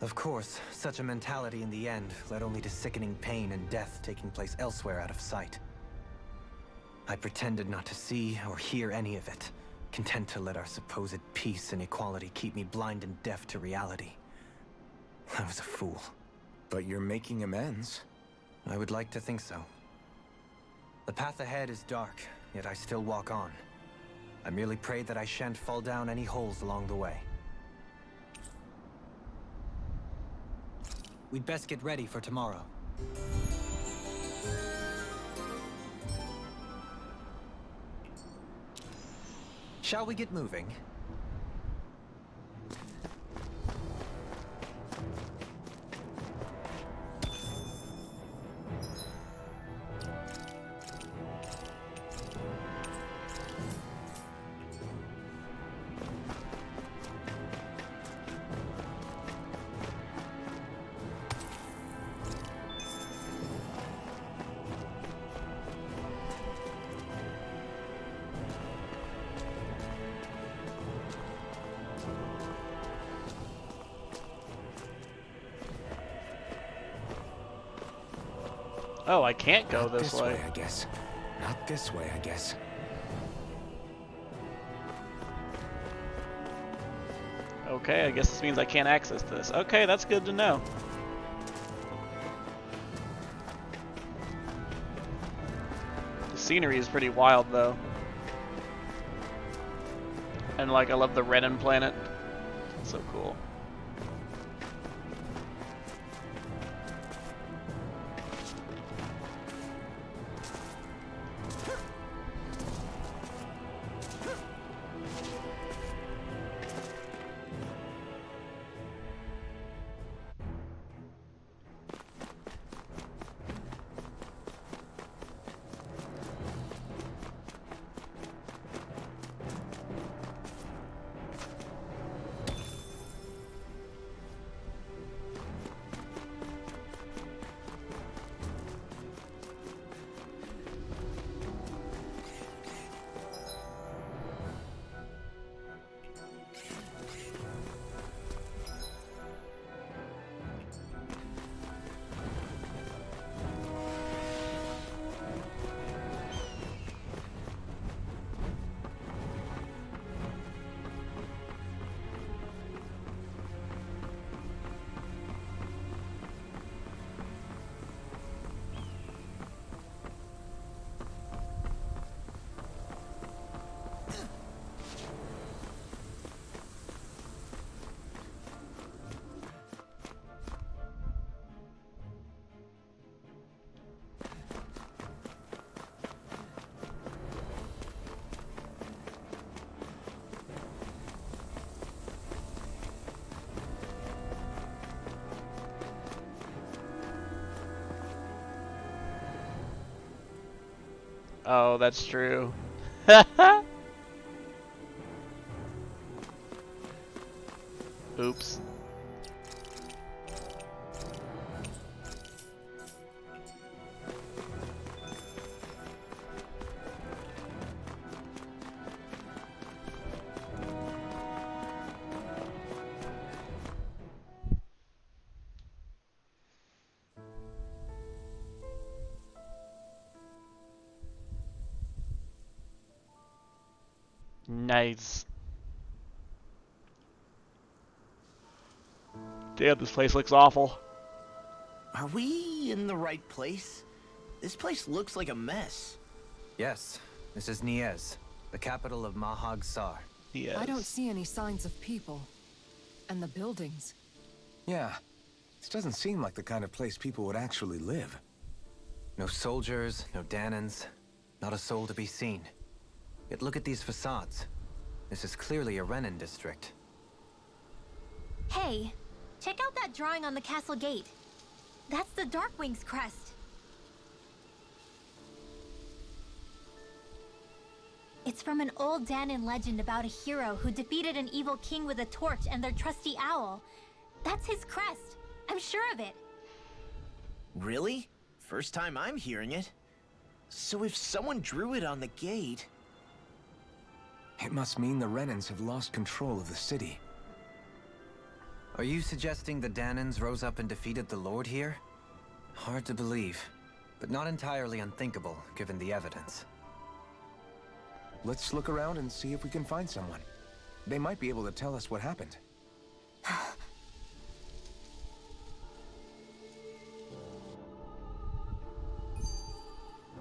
Of course, such a mentality in the end led only to sickening pain and death taking place elsewhere out of sight. I pretended not to see or hear any of it, content to let our supposed peace and equality keep me blind and deaf to reality. I was a fool.
But you're making amends.
I would like to think so. The path ahead is dark, yet I still walk on. I merely pray that I shan't fall down any holes along the way.
We'd best get ready for tomorrow.
Shall we get moving?
Oh, I can't go
Not
this way.
I guess. Not this way, I guess.
Okay, I guess this means I can't access this. Okay, that's good to know. The scenery is pretty wild, though. And, like, I love the Renin planet. It's so cool. Oh, that's true. Oops. Nice. Damn, this place looks awful.
Are we in the right place? This place looks like a mess.
Yes, this is Niez, the capital of Mahag Saar.
Yes.
I don't see any signs of people. And the buildings.
Yeah. This doesn't seem like the kind of place people would actually live.
No soldiers, no Danans, not a soul to be seen. Yet look at these facades. This is clearly a Renin district.
Hey, check out that drawing on the castle gate. That's the Darkwing's crest. It's from an old Danan legend about a hero who defeated an evil king with a torch and their trusty owl. That's his crest. I'm sure of it.
Really? First time I'm hearing it. So if someone drew it on the gate...
It must mean the Renans have lost control of the city.
Are you suggesting the Danans rose up and defeated the Lord here? Hard to believe, but not entirely unthinkable, given the evidence.
Let's look around and see if we can find someone. They might be able to tell us what happened.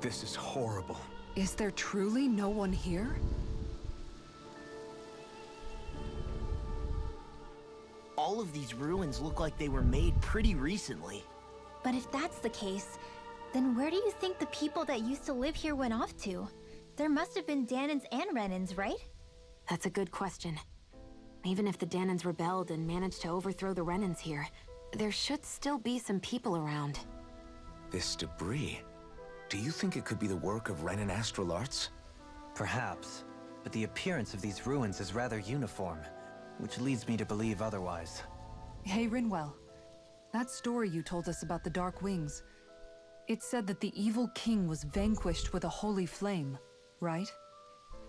This is horrible.
Is there truly no one here?
All of these ruins look like they were made pretty recently.
But if that's the case, then where do you think the people that used to live here went off to? There must have been Danans and Renans, right?
That's a good question. Even if the Danans rebelled and managed to overthrow the Renans here, there should still be some people around.
This debris. Do you think it could be the work of Renan astral arts?
Perhaps, but the appearance of these ruins is rather uniform, which leads me to believe otherwise.
Hey, Rinwell. That story you told us about the Dark Wings. It said that the evil king was vanquished with a holy flame, right?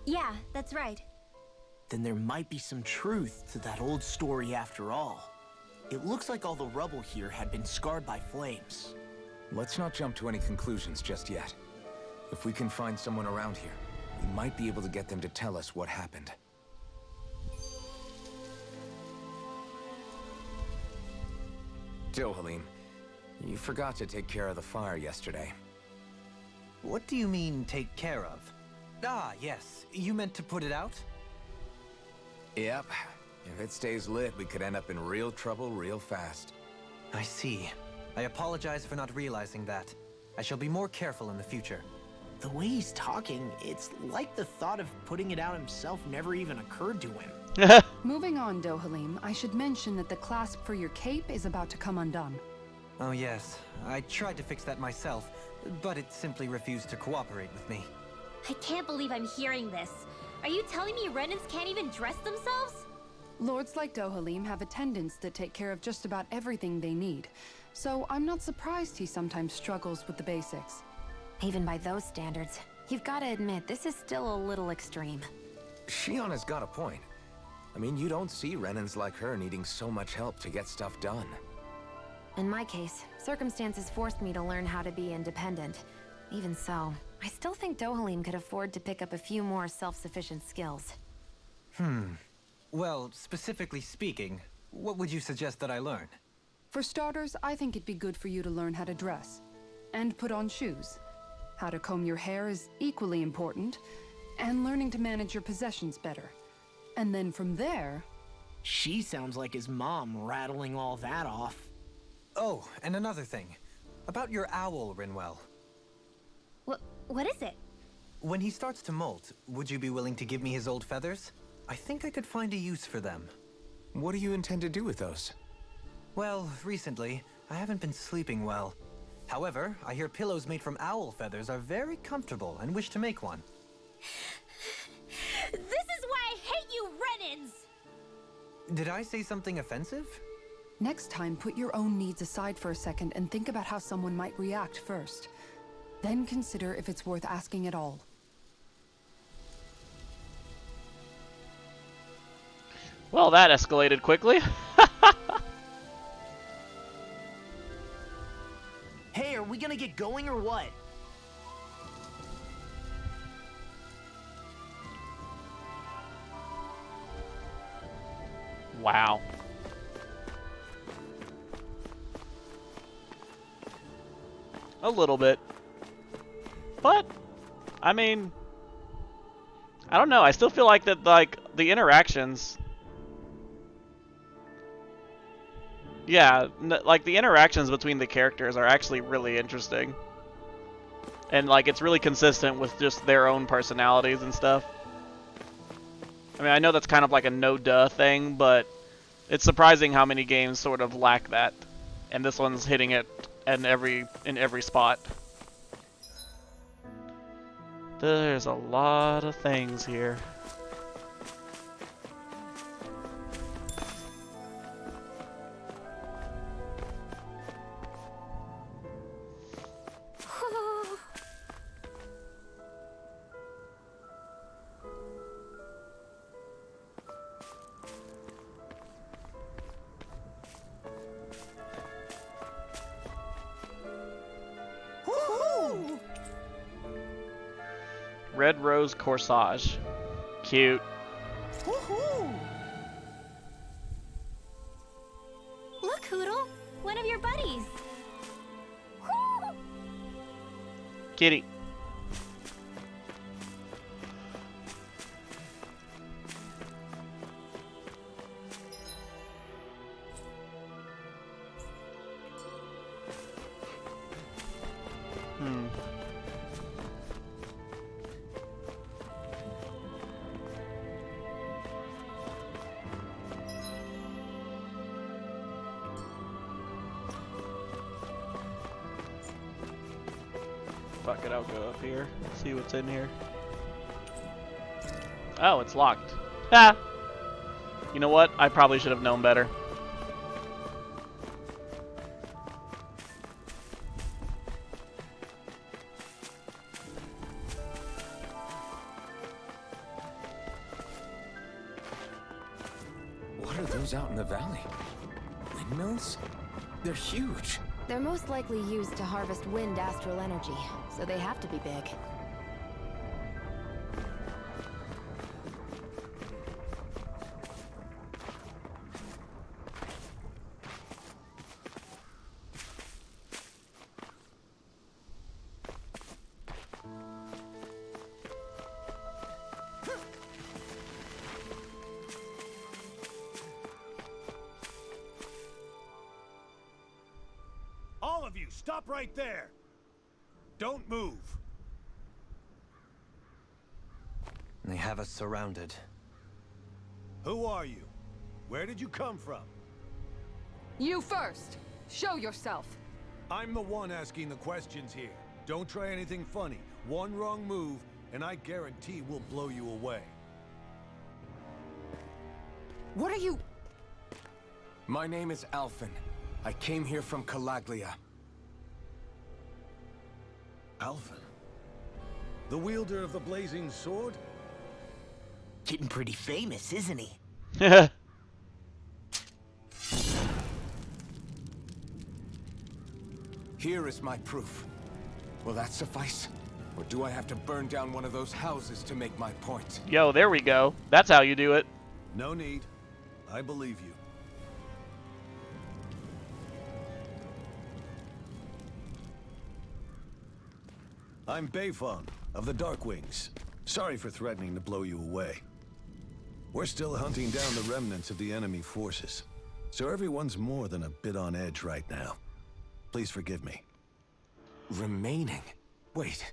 Yeah, that's right.
Then there might be some truth to that old story after all. It looks like all the rubble here had been scarred by flames.
Let's not jump to any conclusions just yet. If we can find someone around here, we might be able to get them to tell us what happened. Dohalim, you forgot to take care of the fire yesterday.
What do you mean, take care of? Ah, yes. You meant to put it out?
Yep. If it stays lit, we could end up in real trouble real fast.
I see. I apologize for not realizing that. I shall be more careful in the future.
The way he's talking, it's like the thought of putting it out himself never even occurred to him.
Moving on, Dohalim, I should mention that the clasp for your cape is about to come undone.
Oh yes, I tried to fix that myself, but it simply refused to cooperate with me.
I can't believe I'm hearing this. Are you telling me Renans can't even dress themselves?
Lords like Dohalim have attendants that take care of just about everything they need, so I'm not surprised he sometimes struggles with the basics.
Even by those standards, you've got to admit this is still a little extreme.
Shion has got a point. I mean, you don't see Renans like her needing so much help to get stuff done.
In my case, circumstances forced me to learn how to be independent. Even so, I still think Dohalim could afford to pick up a few more self-sufficient skills.
Well, specifically speaking, what would you suggest that I learn?
For starters, I think it'd be good for you to learn how to dress. And put on shoes. How to comb your hair is equally important, and learning to manage your possessions better. And then from there...
She sounds like his mom rattling all that off.
Oh, and another thing. About your owl, Rinwell.
What is it?
When he starts to molt, would you be willing to give me his old feathers? I think I could find a use for them.
What do you intend to do with those?
Well, recently, I haven't been sleeping well. However, I hear pillows made from owl feathers are very comfortable and wish to make one.
This is why I hate you, Renans!
Did I say something offensive?
Next time, put your own needs aside for a second and think about how someone might react first. Then consider if it's worth asking at all.
Well, that escalated quickly.
Hey, are we gonna get going or what?
Wow. A little bit. But, I mean, I don't know. I still feel like that, like, the interactions... Yeah, like, the interactions between the characters are actually really interesting. And, like, it's really consistent with just their own personalities and stuff. I mean, I know that's kind of like a no-duh thing, but it's surprising how many games sort of lack that. And this one's hitting it in every spot. There's a lot of things here. Red Rose Corsage. Cute.
Woohoo!
Look, Hootle! One of your buddies! Woo!
Kitty. Fuck it, I'll go up here. See what's in here. Oh, it's locked. Ah! You know what? I probably should have known better.
What are those out in the valley? Windmills? They're huge.
They're most likely used to harvest wind astral energy, so they have to be big.
All of you, stop right there! Don't move!
They have us surrounded.
Who are you? Where did you come from?
You first! Show yourself!
I'm the one asking the questions here. Don't try anything funny. One wrong move, and I guarantee we'll blow you away.
What are you...
My name is Alphen. I came here from Calaglia.
Alphen? The wielder of the blazing sword?
Getting pretty famous, isn't he?
Here is my proof. Will that suffice? Or do I have to burn down one of those houses to make my point?
Yo, there we go. That's how you do it.
No need. I believe you. I'm Beifong of the Darkwings. Sorry for threatening to blow you away. We're still hunting down the remnants of the enemy forces, so everyone's more than a bit on edge right now. Please forgive me.
Remaining? Wait,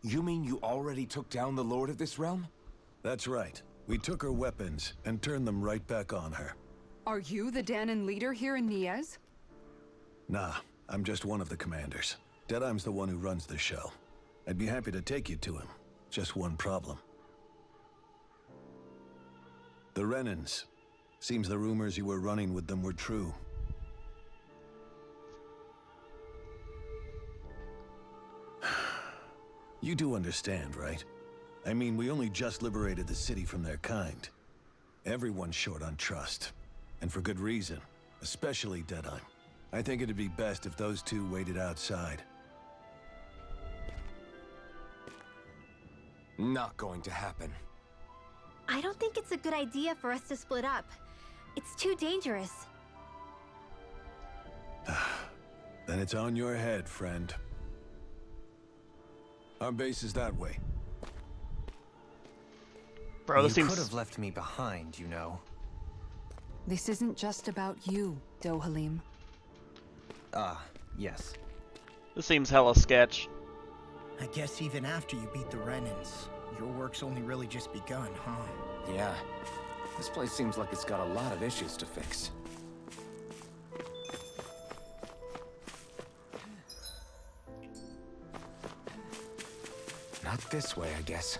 you mean you already took down the Lord of this realm?
That's right. We took her weapons and turned them right back on her.
Are you the Dahnan leader here in Niez?
Nah, I'm just one of the commanders. Deadeye's the one who runs the show. I'd be happy to take you to him. Just one problem. The Renans. Seems the rumors you were running with them were true. You do understand, right? I mean, we only just liberated the city from their kind. Everyone's short on trust. And for good reason. Especially Deadeye. I think it'd be best if those two waited outside.
Not going to happen.
I don't think it's a good idea for us to split up. It's too dangerous.
Then it's on your head, friend. Our base is that way.
Bro, this
You
seems...
could have left me behind, you know.
This isn't just about you, Dohalim.
Ah, yes.
This seems hella sketch.
I guess even after you beat the Renans, your work's only really just begun, huh?
Yeah. This place seems like it's got a lot of issues to fix. Not this way, I guess.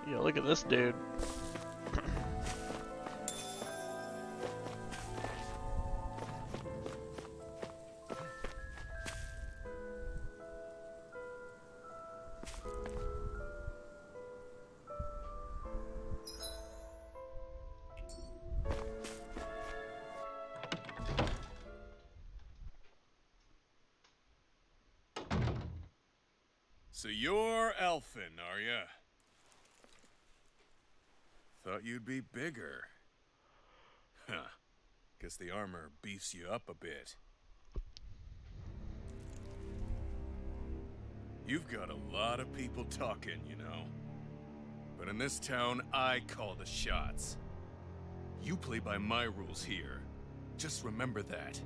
Yo, look at this dude.
So you're Elfin, are ya? Thought you'd be bigger. Huh. Guess the armor beefs you up a bit. You've got a lot of people talking, you know. But in this town, I call the shots. You play by my rules here. Just remember that.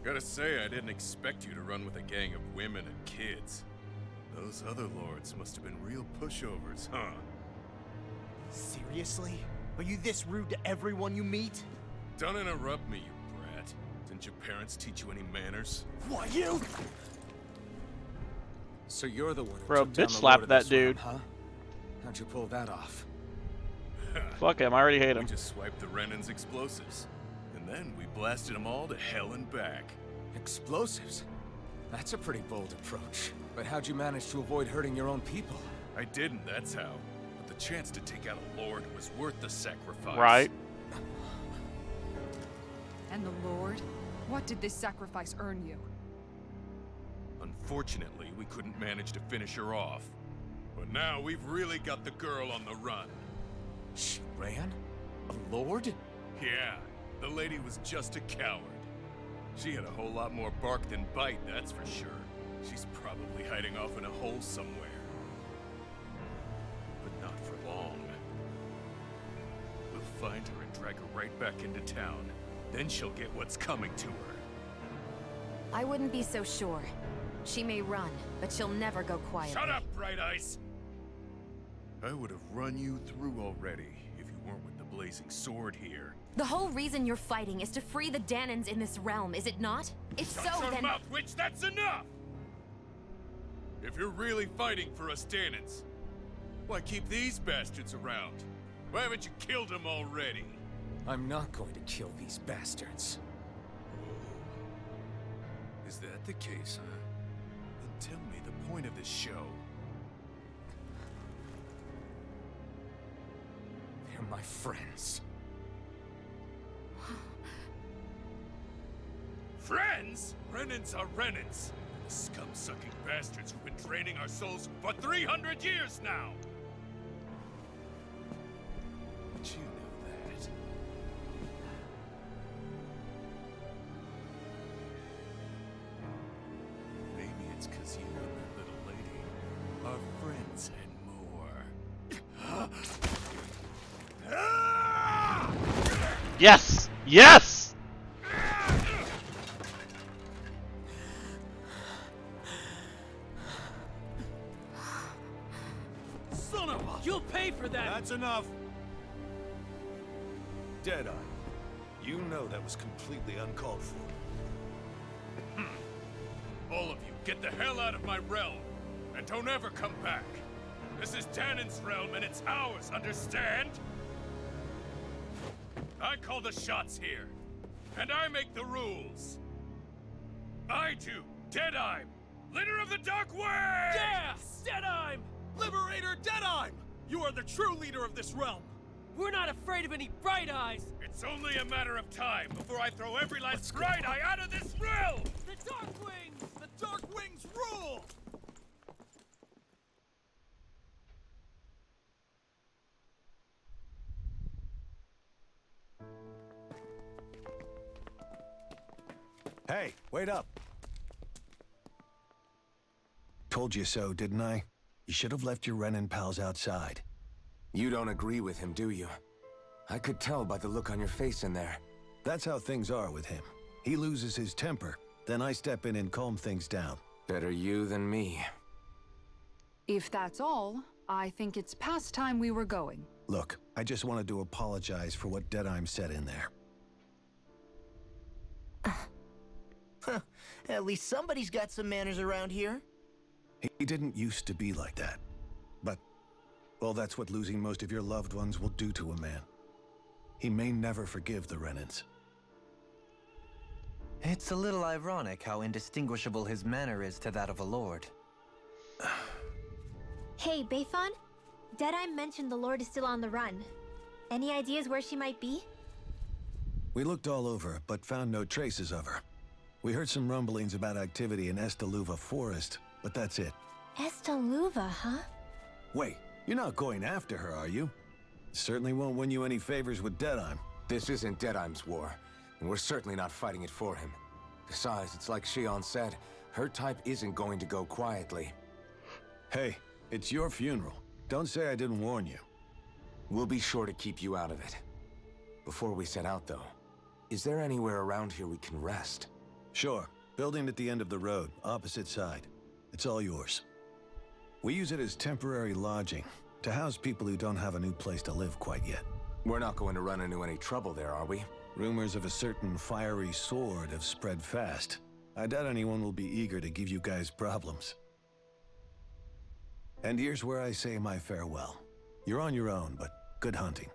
Gotta say, I didn't expect you to run with a gang of women and kids. Those other lords must have been real pushovers, huh?
Seriously? Are you this rude to everyone you meet?
Don't interrupt me, you brat. Didn't your parents teach you any manners?
What, you?
So you're the one who
Bro,
took down
bitch
the
slapped
Lord of
that
this realm,
dude.
huh? How'd you pull that off?
Fuck him, I already hate
We
him.
just swiped the Renan's explosives. And then we blasted them all to hell and back.
Explosives? That's a pretty bold approach. But how'd you manage to avoid hurting your own people?
I didn't, that's how. But the chance to take out a lord was worth the sacrifice.
Right.
And the Lord? What did this sacrifice earn you?
Unfortunately, we couldn't manage to finish her off. But now we've really got the girl on the run.
She ran? A lord?
Yeah, the lady was just a coward. She had a whole lot more bark than bite, that's for sure. She's probably hiding off in a hole somewhere. But not for long. We'll find her and drag her right back into town. Then she'll get what's coming to her.
I wouldn't be so sure. She may run, but she'll never go quietly.
Shut up, Bright Eyes! I would have run you through already if you weren't with the blazing sword here.
The whole reason you're fighting is to free the Danans in this realm, is it not? If
Shut
so,
your
then...
mouth, witch! That's enough! If you're really fighting for us Danans, why keep these bastards around? Why haven't you killed them already?
I'm not going to kill these bastards.
Is that the case, huh? Then tell me the point of this show.
They're my friends.
Friends? Renans are Renans. The scum-sucking bastards who've been draining our souls for 300 years now! But you know that. Maybe it's because you and that little lady are friends and more.
Yes! Yes!
Son of a... You'll pay for that!
That's enough. Deadeye, you know that was completely uncalled for.
All of you, get the hell out of my realm! And don't ever come back! This is Danan's realm and it's ours, understand? I call the shots here. And I make the rules. I do, Deadeye, leader of the Dark Wings!
Yeah! Deadeye! Liberator Deadeye! You are the true leader of this realm! We're not afraid of any Bright Eyes!
It's only a matter of time before I throw every last Bright Eye out of this realm!
The Dark Wings! The Dark Wings rule!
Hey, wait up. Told you so, didn't I? You should have left your Renan pals outside.
You don't agree with him, do you? I could tell by the look on your face in there.
That's how things are with him. He loses his temper, then I step in and calm things down.
Better you than me.
If that's all, I think it's past time we were going.
Look, I just wanted to apologize for what Deadeye said in there.
At least somebody's got some manners around here.
He didn't used to be like that. But, well, that's what losing most of your loved ones will do to a man. He may never forgive the Renans.
It's a little ironic how indistinguishable his manner is to that of a lord.
Hey, Bayfon? Deadeye mentioned the Lord is still on the run. Any ideas where she might be?
We looked all over, but found no traces of her. We heard some rumblings about activity in Estaluva Forest, but that's it.
Estaluva, huh?
Wait, you're not going after her, are you? Certainly won't win you any favors with Deadheim.
This isn't Deadheim's war, and we're certainly not fighting it for him. Besides, it's like Shion said, her type isn't going to go quietly.
Hey, it's your funeral. Don't say I didn't warn you.
We'll be sure to keep you out of it. Before we set out, though, is there anywhere around here we can rest?
Sure. Building at the end of the road, opposite side. It's all yours. We use it as temporary lodging, to house people who don't have a new place to live quite yet.
We're not going to run into any trouble there, are we?
Rumors of a certain fiery sword have spread fast. I doubt anyone will be eager to give you guys problems. And here's where I say my farewell. You're on your own, but good hunting.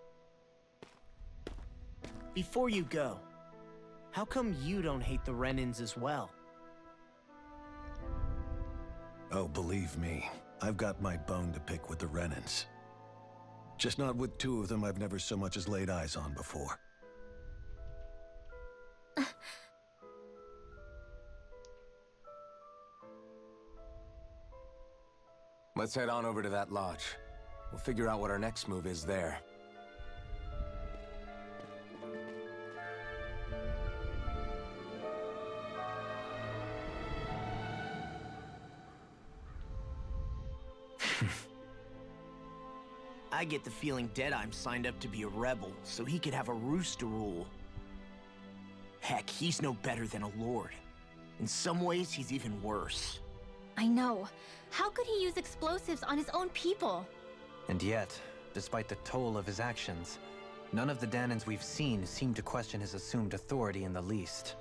Before you go, how come you don't hate the Renins as well?
Oh, believe me, I've got my bone to pick with the Renins. Just not with two of them I've never so much as laid eyes on before.
Let's head on over to that lodge. We'll figure out what our next move is there.
I get the feeling Deadheim signed up to be a rebel so he could have a rooster rule. Heck, he's no better than a lord. In some ways, he's even worse.
I know. How could he use explosives on his own people?
And yet, despite the toll of his actions, none of the Danins we've seen seem to question his assumed authority in the least.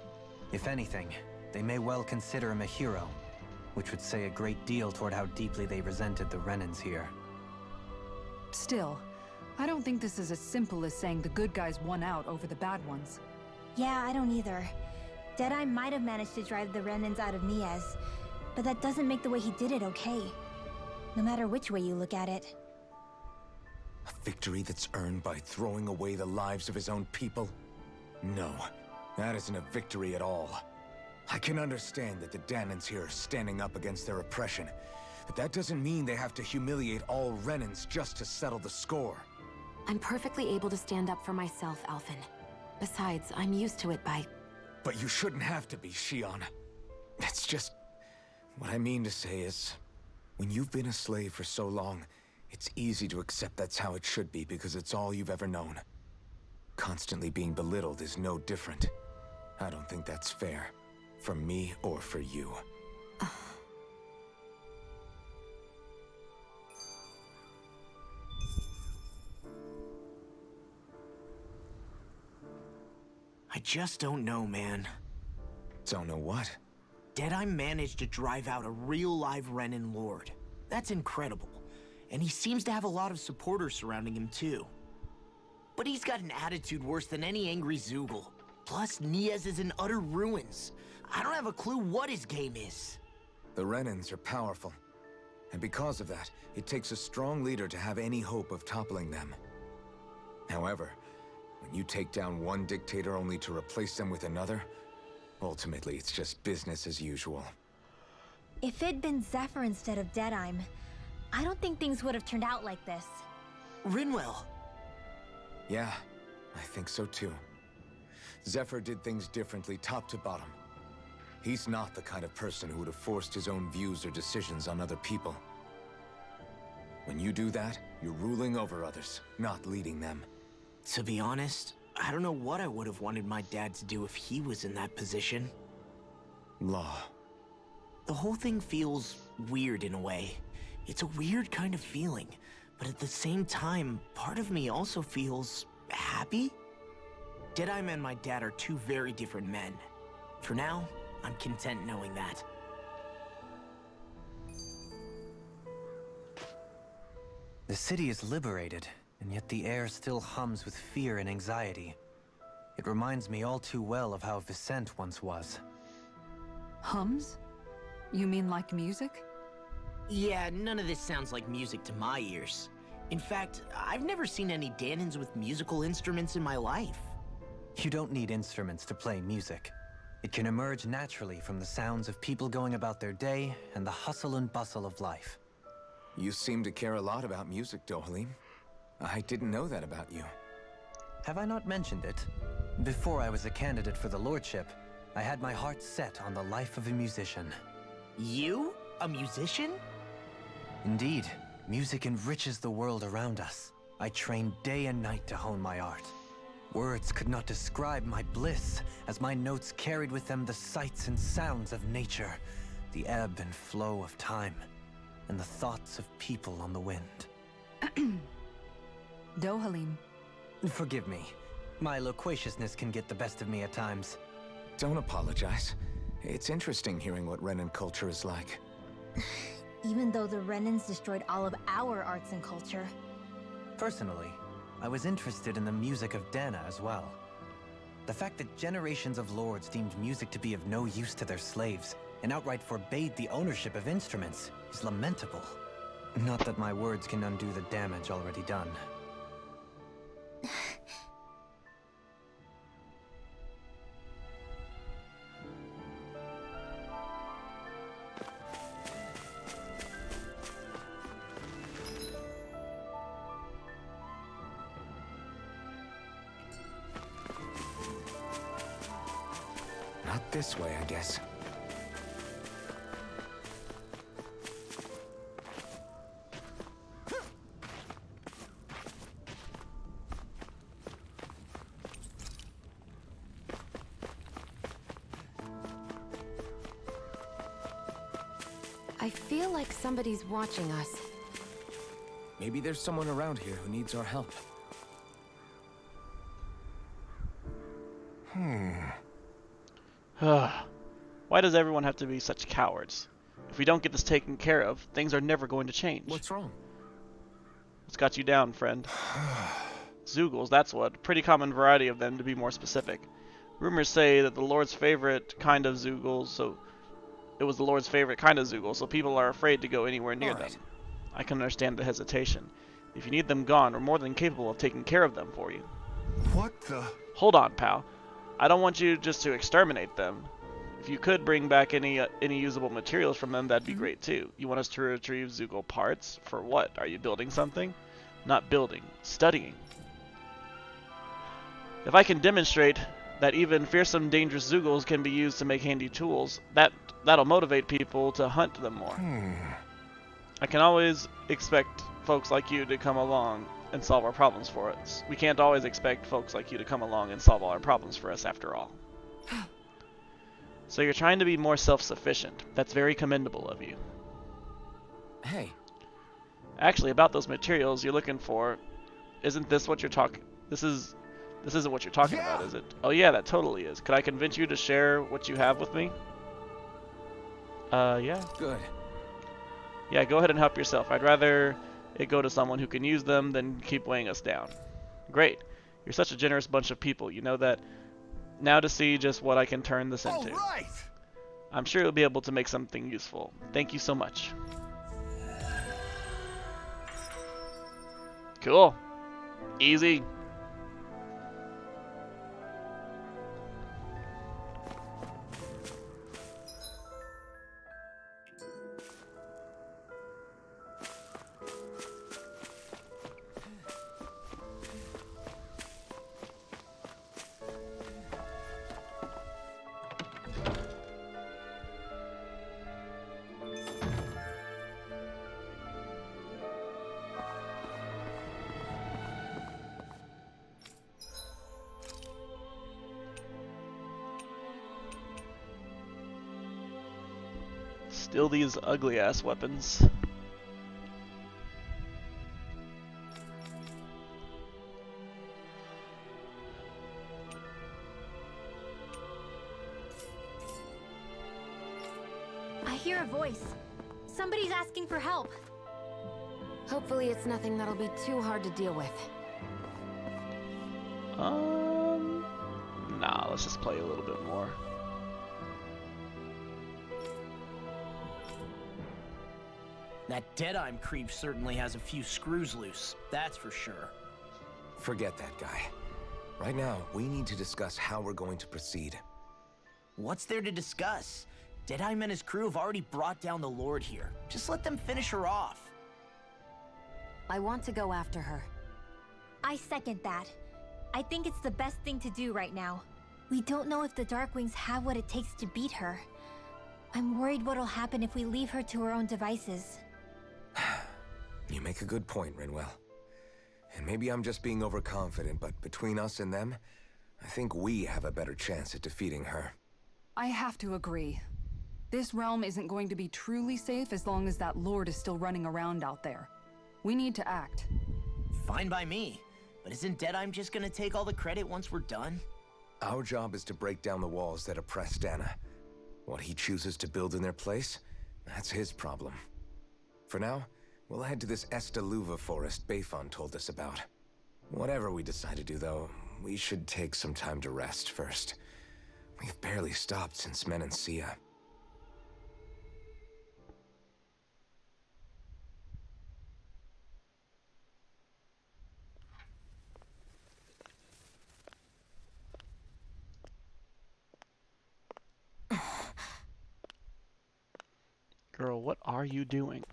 If anything, they may well consider him a hero, which would say a great deal toward how deeply they resented the Renins here.
Still, I don't think this is as simple as saying the good guys won out over the bad ones.
Yeah, I don't either. Deadeye might have managed to drive the Renins out of Niez, but that doesn't make the way he did it okay. No matter which way you look at it.
A victory that's earned by throwing away the lives of his own people? No, that isn't a victory at all. I can understand that the Danins here are standing up against their oppression, but that doesn't mean they have to humiliate all Renins just to settle the score.
I'm perfectly able to stand up for myself, Alphen. Besides, I'm used to it by...
But you shouldn't have to be, Shion. It's just... What I mean to say is, when you've been a slave for so long, it's easy to accept that's how it should be because it's all you've ever known. Constantly being belittled is no different. I don't think that's fair. For me or for you.
I just don't know, man.
Don't know what?
Deadeye managed to drive out a real live Renin lord. That's incredible. And he seems to have a lot of supporters surrounding him too. But he's got an attitude worse than any angry Zoogle. Plus, Niez is in utter ruins. I don't have a clue what his game is.
The Renins are powerful. And because of that, it takes a strong leader to have any hope of toppling them. However, when you take down one dictator only to replace them with another, ultimately it's just business as usual.
If it'd been Zephyr instead of Deadeye, I don't think things would have turned out like this.
Rinwell!
Yeah, I think so too. Zephyr did things differently top to bottom. He's not the kind of person who would have forced his own views or decisions on other people. When you do that, you're ruling over others, not leading them.
To be honest, I don't know what I would have wanted my dad to do if he was in that position.
Law.
The whole thing feels weird in a way. It's a weird kind of feeling, but at the same time, part of me also feels happy? Deadeye and my dad are two very different men. For now, I'm content knowing that.
The city is liberated, and yet the air still hums with fear and anxiety. It reminds me all too well of how Vicente once was.
Hums? You mean like music?
Yeah, none of this sounds like music to my ears. In fact, I've never seen any Danins with musical instruments in my life.
You don't need instruments to play music. It can emerge naturally from the sounds of people going about their day and the hustle and bustle of life.
You seem to care a lot about music, Dohalim. I didn't know that about you.
Have I not mentioned it? Before I was a candidate for the lordship, I had my heart set on the life of a musician.
You? A musician?
Indeed, music enriches the world around us. I trained day and night to hone my art. Words could not describe my bliss, as my notes carried with them the sights and sounds of nature, the ebb and flow of time, and the thoughts of people on the wind.
Dohalim.
Forgive me. My loquaciousness can get the best of me at times.
Don't apologize. It's interesting hearing what Renan culture is like.
Even though the Renans destroyed all of our arts and culture.
Personally, I was interested in the music of Dana as well. The fact that generations of lords deemed music to be of no use to their slaves and outright forbade the ownership of instruments is lamentable. Not that my words can undo the damage already done.
Not this way, I guess.
I feel like somebody's watching us.
Maybe there's someone around here who needs our help.
Why does everyone have to be such cowards? If we don't get this taken care of, things are never going to change.
What's wrong?
What's got you down, friend? Zeugles, that's what. Pretty common variety of them, to be more specific. Rumors say that the Lord's favorite kind of Zeugles, so it was the Lord's favorite kind of Zeugles, so people are afraid to go anywhere near them. I can understand the hesitation. If you need them gone, we're more than capable of taking care of them for you.
What the?
Hold on, pal. I don't want you just to exterminate them. If you could bring back any usable materials from them, that'd be great too. You want us to retrieve Zeugle parts? For what? Are you building something? Not building. Studying. If I can demonstrate that even fearsome, dangerous Zeugles can be used to make handy tools, that'll motivate people to hunt them more. I can always expect folks like you to come along and solve our problems for us. We can't always expect folks like you to come along and solve all our problems for us, after all. So you're trying to be more self-sufficient. That's very commendable of you.
Hey.
Actually, about those materials you're looking for, isn't this what you're talking... This isn't what you're talking about, is it? Oh yeah, that totally is. Could I convince you to share what you have with me? Yeah.
Good.
Yeah, go ahead and help yourself. I'd rather it go to someone who can use them than keep weighing us down. Great. You're such a generous bunch of people, you know that. Now to see just what I can turn this into.
Right.
I'm sure you'll be able to make something useful. Thank you so much. Cool. Easy. Still these ugly ass weapons.
I hear a voice. Somebody's asking for help.
Hopefully it's nothing that'll be too hard to deal with.
Nah, let's just play a little bit more.
That Deadeye creep certainly has a few screws loose, that's for sure.
Forget that guy. Right now, we need to discuss how we're going to proceed.
What's there to discuss? Deadeye and his crew have already brought down the Lord here. Just let them finish her off.
I want to go after her.
I second that. I think it's the best thing to do right now. We don't know if the Darkwings have what it takes to beat her. I'm worried what'll happen if we leave her to her own devices.
You make a good point, Rinwell. And maybe I'm just being overconfident, but between us and them, I think we have a better chance at defeating her.
I have to agree. This realm isn't going to be truly safe as long as that Lord is still running around out there. We need to act.
Fine by me. But isn't Deadeye just gonna take all the credit once we're done?
Our job is to break down the walls that oppress Dana. What he chooses to build in their place, that's his problem. For now, we'll head to this Estaluva forest Bayfon told us about. Whatever we decide to do, though, we should take some time to rest first. We've barely stopped since Menancia.
Girl, what are you doing?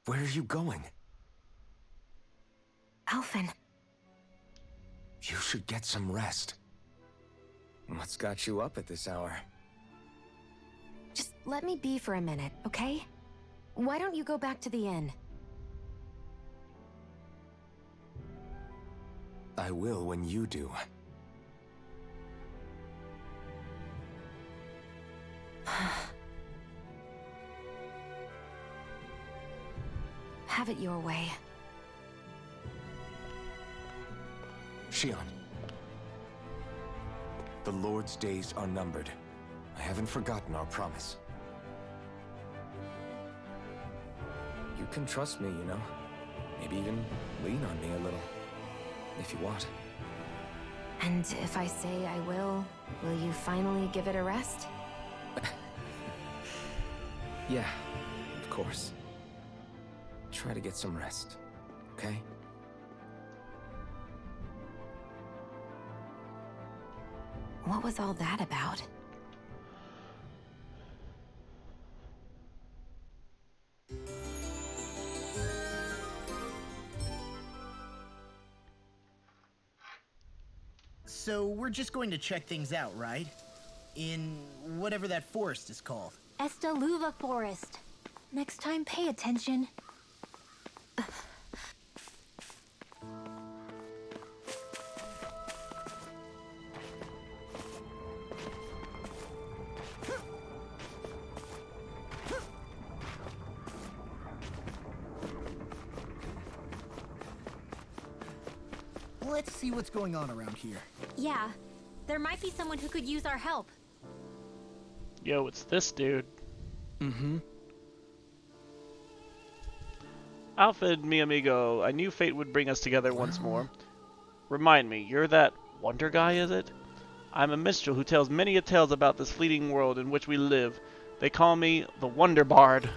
Where are you going?
Alphen.
You should get some rest. What's got you up at this hour?
Just let me be for a minute, okay? Why don't you go back to the inn?
I will when you do.
Have it your way.
Shion. The Lord's days are numbered. I haven't forgotten our promise. You can trust me, you know. Maybe even lean on me a little. If you want.
And if I say I will you finally give it a rest?
Yeah, of course. Try to get some rest, okay?
What was all that about?
So we're just going to check things out, right? In whatever that forest is called.
Estaluva Forest. Next time, pay attention.
Let's see what's going on around here.
Yeah, there might be someone who could use our help.
Yo, it's this dude.
Mm-hmm.
Alfred, mi amigo, I knew fate would bring us together once more. Remind me, you're that wonder guy, is it? I'm a minstrel who tells many a tales about this fleeting world in which we live. They call me the Wonder Bard.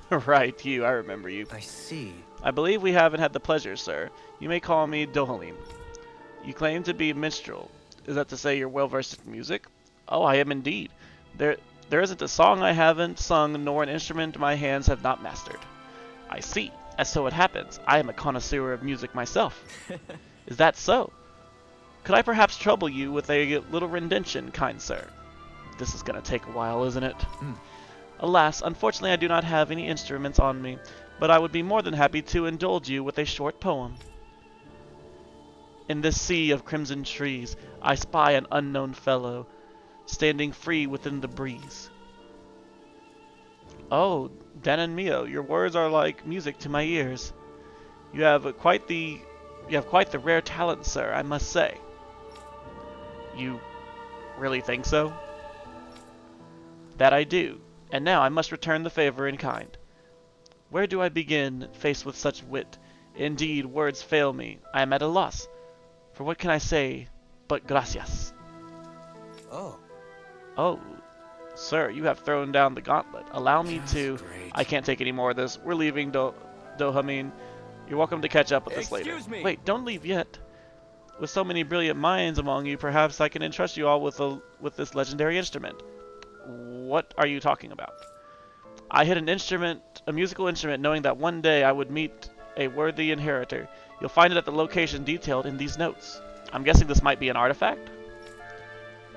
Right, you, I remember you.
I see.
I believe we haven't had the pleasure, sir. You may call me Dohalim. You claim to be a minstrel. Is that to say you're well versed in music? Oh, I am indeed. There isn't a song I haven't sung, nor an instrument my hands have not mastered. I see. As so it happens, I am a connoisseur of music myself. Is that so? Could I perhaps trouble you with a little rendition, kind sir? This is gonna take a while, isn't it? Alas, unfortunately I do not have any instruments on me, but I would be more than happy to indulge you with a short poem. In this sea of crimson trees, I spy an unknown fellow, standing free within the breeze. Oh, Dan and Mio, your words are like music to my ears. You have quite the rare talent, sir, I must say. You really think so? That I do, and now I must return the favor in kind. Where do I begin, faced with such wit? Indeed, words fail me. I am at a loss. For what can I say but gracias?
Oh.
Oh, sir, you have thrown down the gauntlet. Allow me to...
Great.
I can't take any more of this. We're leaving, Dohamin. You're welcome to catch up with us later.
Excuse me.
Wait, don't leave yet. With so many brilliant minds among you, perhaps I can entrust you all with this legendary instrument. What are you talking about? I hid a musical instrument, knowing that one day I would meet a worthy inheritor. You'll find it at the location detailed in these notes. I'm guessing this might be an artifact?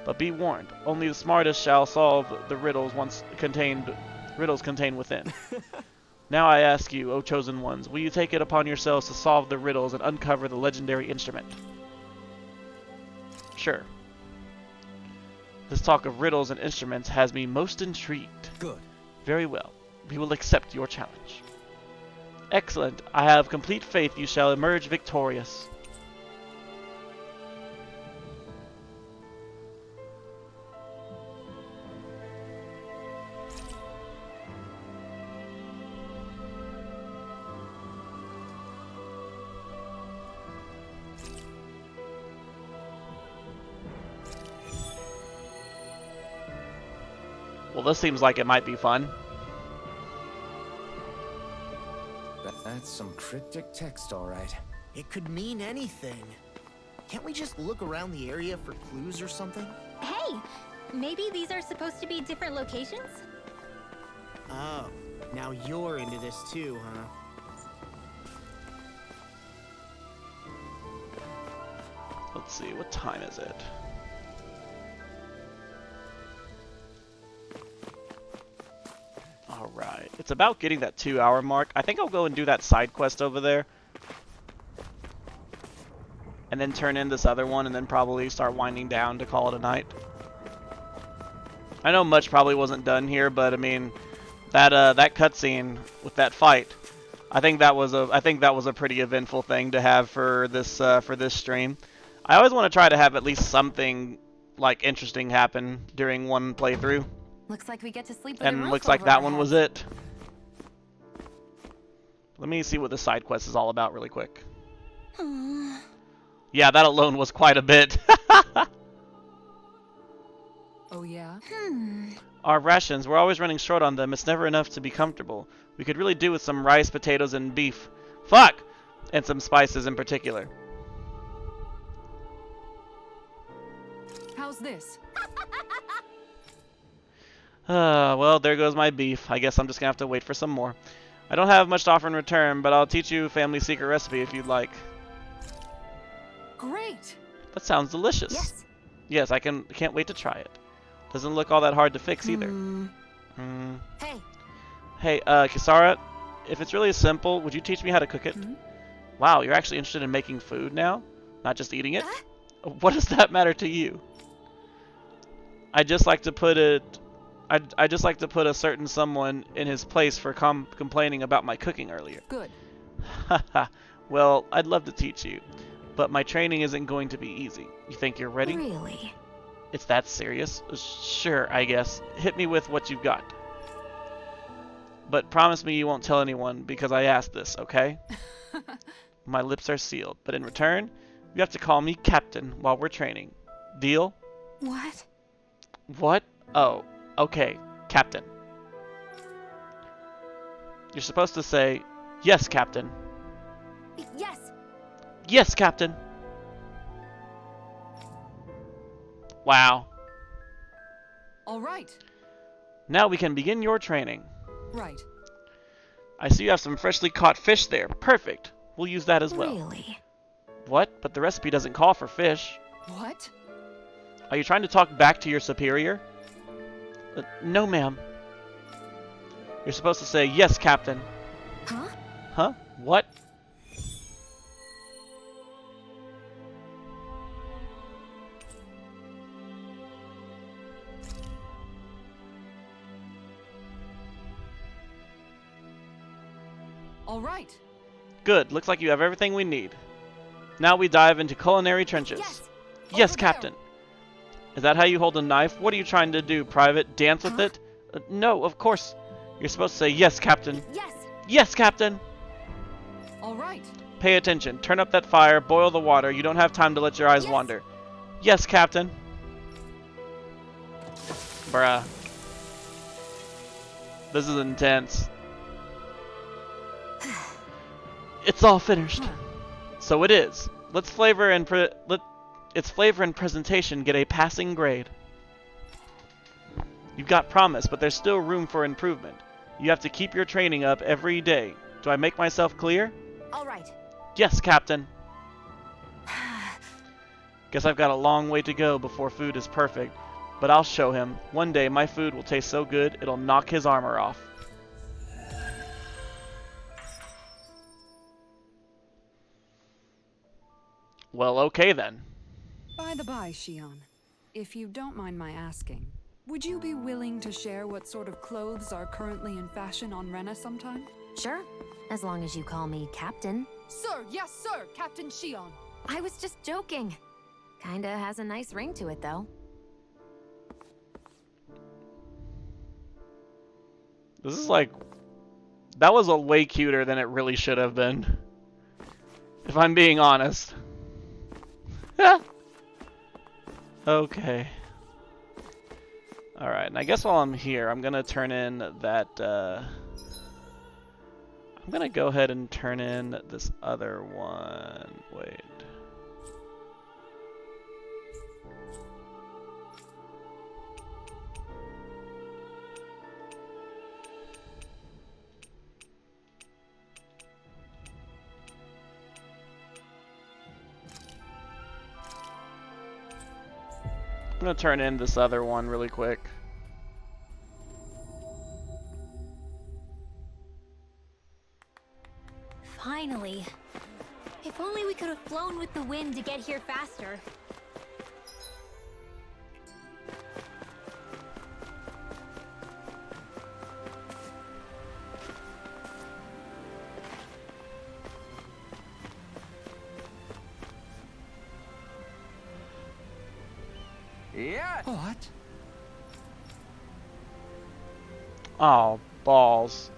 But be warned, only the smartest shall solve the riddles contained within. Now I ask you, O chosen ones, will you take it upon yourselves to solve the riddles and uncover the legendary instrument? Sure. This talk of riddles and instruments has me most intrigued.
Good.
Very well. We will accept your challenge. Excellent. I have complete faith you shall emerge victorious. Well, this seems like it might be fun.
That's some cryptic text, all right.
It could mean anything. Can't we just look around the area for clues or something?
Hey, maybe these are supposed to be different locations?
Oh, now you're into this too, huh?
Let's see, what time is it? Alright, it's about getting that 2-hour mark. I think I'll go and do that side quest over there. And then turn in this other one and then probably start winding down to call it a night. I know much probably wasn't done here, but I mean, that cutscene with that fight, I think that was a pretty eventful thing to have for this stream. I always want to try to have at least something like interesting happen during one playthrough.
Looks like we get to sleep with a
And
roof
looks like
over
that
our
one was
heads.
it. Let me see what the side quest is all about really quick. Yeah, that alone was quite a bit.
Oh yeah?
Our rations, we're always running short on them. It's never enough to be comfortable. We could really do with some rice, potatoes, and beef. Fuck! And some spices in particular.
How's this?
Well, there goes my beef. I guess I'm just gonna have to wait for some more. I don't have much to offer in return, but I'll teach you a family secret recipe if you'd like.
Great!
That sounds delicious.
Yes.
Yes, I can't wait to try it. Doesn't look all that hard to fix either.
Hey.
Hey, Kisara, if it's really simple, would you teach me how to cook it? Wow, you're actually interested in making food now? Not just eating it? What does that matter to you? I just like to put a certain someone in his place for complaining about my cooking earlier.
Good.
Haha. Well, I'd love to teach you, but my training isn't going to be easy. You think you're ready?
Really?
It's that serious? Sure, I guess. Hit me with what you've got. But promise me you won't tell anyone because I asked this, okay? My lips are sealed, but in return, you have to call me Captain while we're training. Deal?
What?
What? Oh, okay, Captain. You're supposed to say, yes, Captain.
Yes.
Yes, Captain. Wow.
All right.
Now we can begin your training.
Right.
I see you have some freshly caught fish there. Perfect. We'll use that as well.
Really?
What? But the recipe doesn't call for fish.
What?
Are you trying to talk back to your superior? No, ma'am. You're supposed to say, yes, Captain.
Huh?
Huh? What?
All right.
Good. Looks like you have everything we need. Now we dive into culinary trenches.
Yes.
Yes,
Over
Captain. Is that how you hold a knife? What are you trying to do, Private? Dance with it? No, of course. You're supposed to say, yes, Captain.
Yes.
Yes, Captain.
All right.
Pay attention. Turn up that fire. Boil the water. You don't have time to let your eyes wander. Yes, Captain. Bruh. This is intense. It's all finished. So it is. its flavor and presentation get a passing grade. You've got promise, but there's still room for improvement. You have to keep your training up every day. Do I make myself clear?
All right.
Yes, Captain. Guess I've got a long way to go before food is perfect, but I'll show him. One day my food will taste so good, it'll knock his armor off. Well, okay then.
By the by, Shion, if you don't mind my asking, would you be willing to share what sort of clothes are currently in fashion on Rena sometime?
Sure, as long as you call me Captain.
Sir, yes sir, Captain Shion.
I was just joking. Kinda has a nice ring to it, though.
This is like... That was a way cuter than it really should have been. If I'm being honest. Okay. Alright, and I guess while I'm here, I'm gonna turn in that, I'm gonna go ahead and turn in this other one. Wait. I'm gonna turn in this other one really quick.
Finally. If only we could have flown with the wind to get here faster.
Yeah. What?
Oh, balls.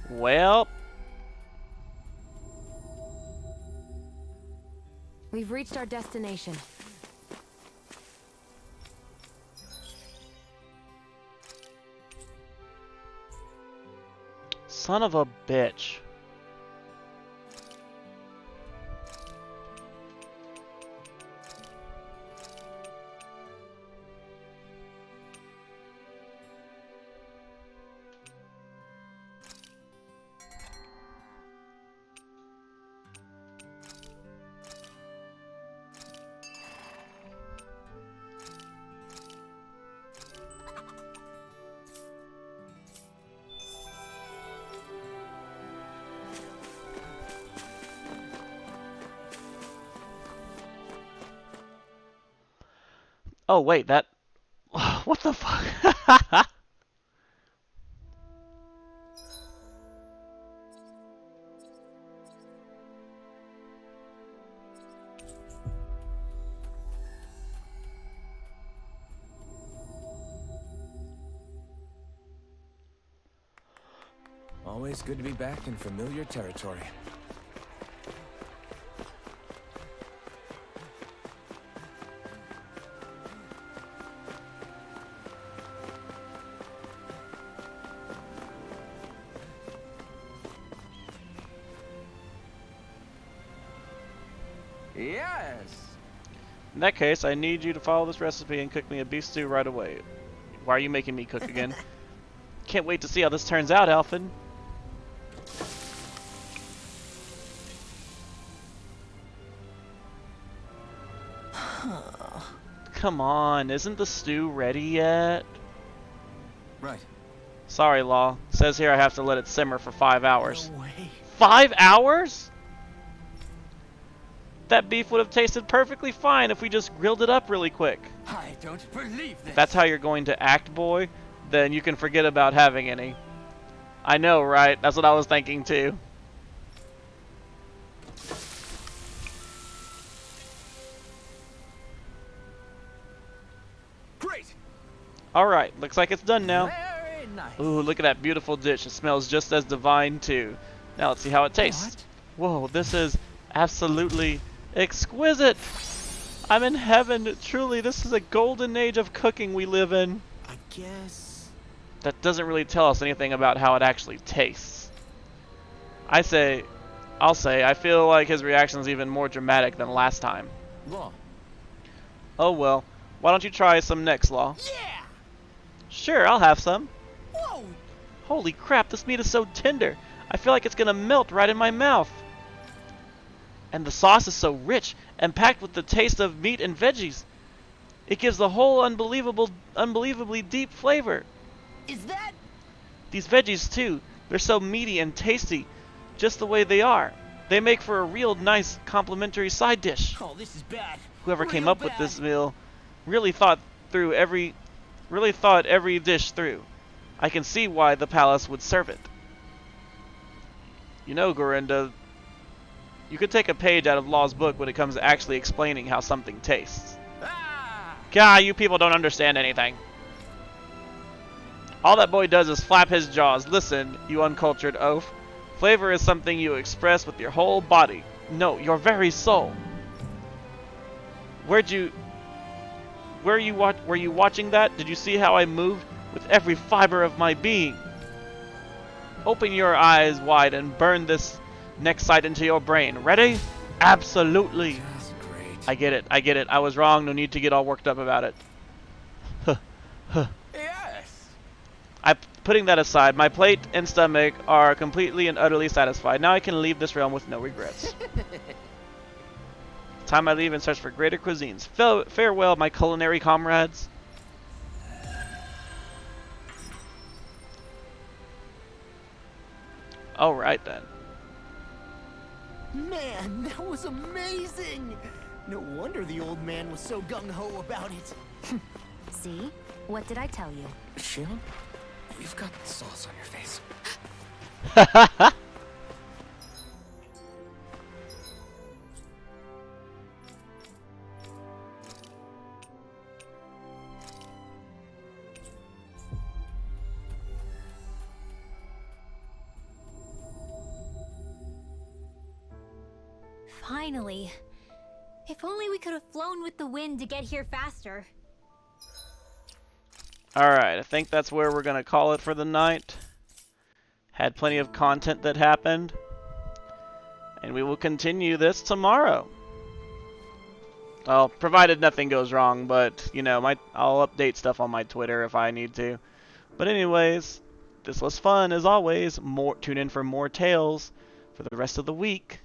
Well,
we've reached our destination.
Son of a bitch. Oh, wait, that... What the fuck?
Always good to be back in familiar territory.
Yes.
In that case, I need you to follow this recipe and cook me a beef stew right away. Why are you making me cook again? Can't wait to see how this turns out, Alfin. Come on, isn't the stew ready yet?
Right.
Sorry, Law. Says here I have to let it simmer for 5 hours.
No way.
5 hours? That beef would have tasted perfectly fine if we just grilled it up really quick.
I don't believe this.
If that's how you're going to act, boy, then you can forget about having any. I know, right? That's what I was thinking too.
Great.
Alright, looks like it's done now.
Very nice.
Ooh, look at that beautiful dish. It smells just as divine too. Now let's see how it tastes.
What?
Whoa, this is Absolutely exquisite. I'm in heaven. Truly, this is a golden age of cooking we live in.
I guess...
That doesn't really tell us anything about how it actually tastes. I'll say, I feel like his reaction is even more dramatic than last time.
Law.
Oh well, why don't you try some next, Law?
Yeah!
Sure, I'll have some.
Whoa!
Holy crap, this meat is so tender. I feel like it's gonna melt right in my mouth. And the sauce is so rich and packed with the taste of meat and veggies. It gives the whole unbelievably deep flavor.
Is that...
These veggies too, they're so meaty and tasty, just the way they are. They make for a real nice complimentary side dish.
Oh, this is bad.
Whoever came
Real
up with
bad.
this meal really thought every dish through. I can see why the palace would serve it. You know, Gorinda, you could take a page out of Law's book when it comes to actually explaining how something tastes.
Ah!
God, you people don't understand anything. All that boy does is flap his jaws. Listen, you uncultured oaf. Flavor is something you express with your whole body. No, your very soul. Were you watching that? Did you see how I moved with every fiber of my being? Open your eyes wide and burn this next sight into your brain. Ready? Absolutely.
That's great.
I get it. I was wrong. No need to get all worked up about it.
Yes!
Putting that aside, my plate and stomach are completely and utterly satisfied. Now I can leave this realm with no regrets. Time I leave and search for greater cuisines. Farewell, my culinary comrades. Alright then.
Man, that was amazing! No wonder the old man was so gung-ho about it.
See? What did I tell you?
Shion, you've got sauce on your face.
Finally. If only we could have flown with the wind to get here faster.
Alright, I think that's where we're going to call it for the night. Had plenty of content that happened. And we will continue this tomorrow. Well, provided nothing goes wrong, but, you know, I'll update stuff on my Twitter if I need to. But anyways, this was fun as always. Tune in for more tales for the rest of the week.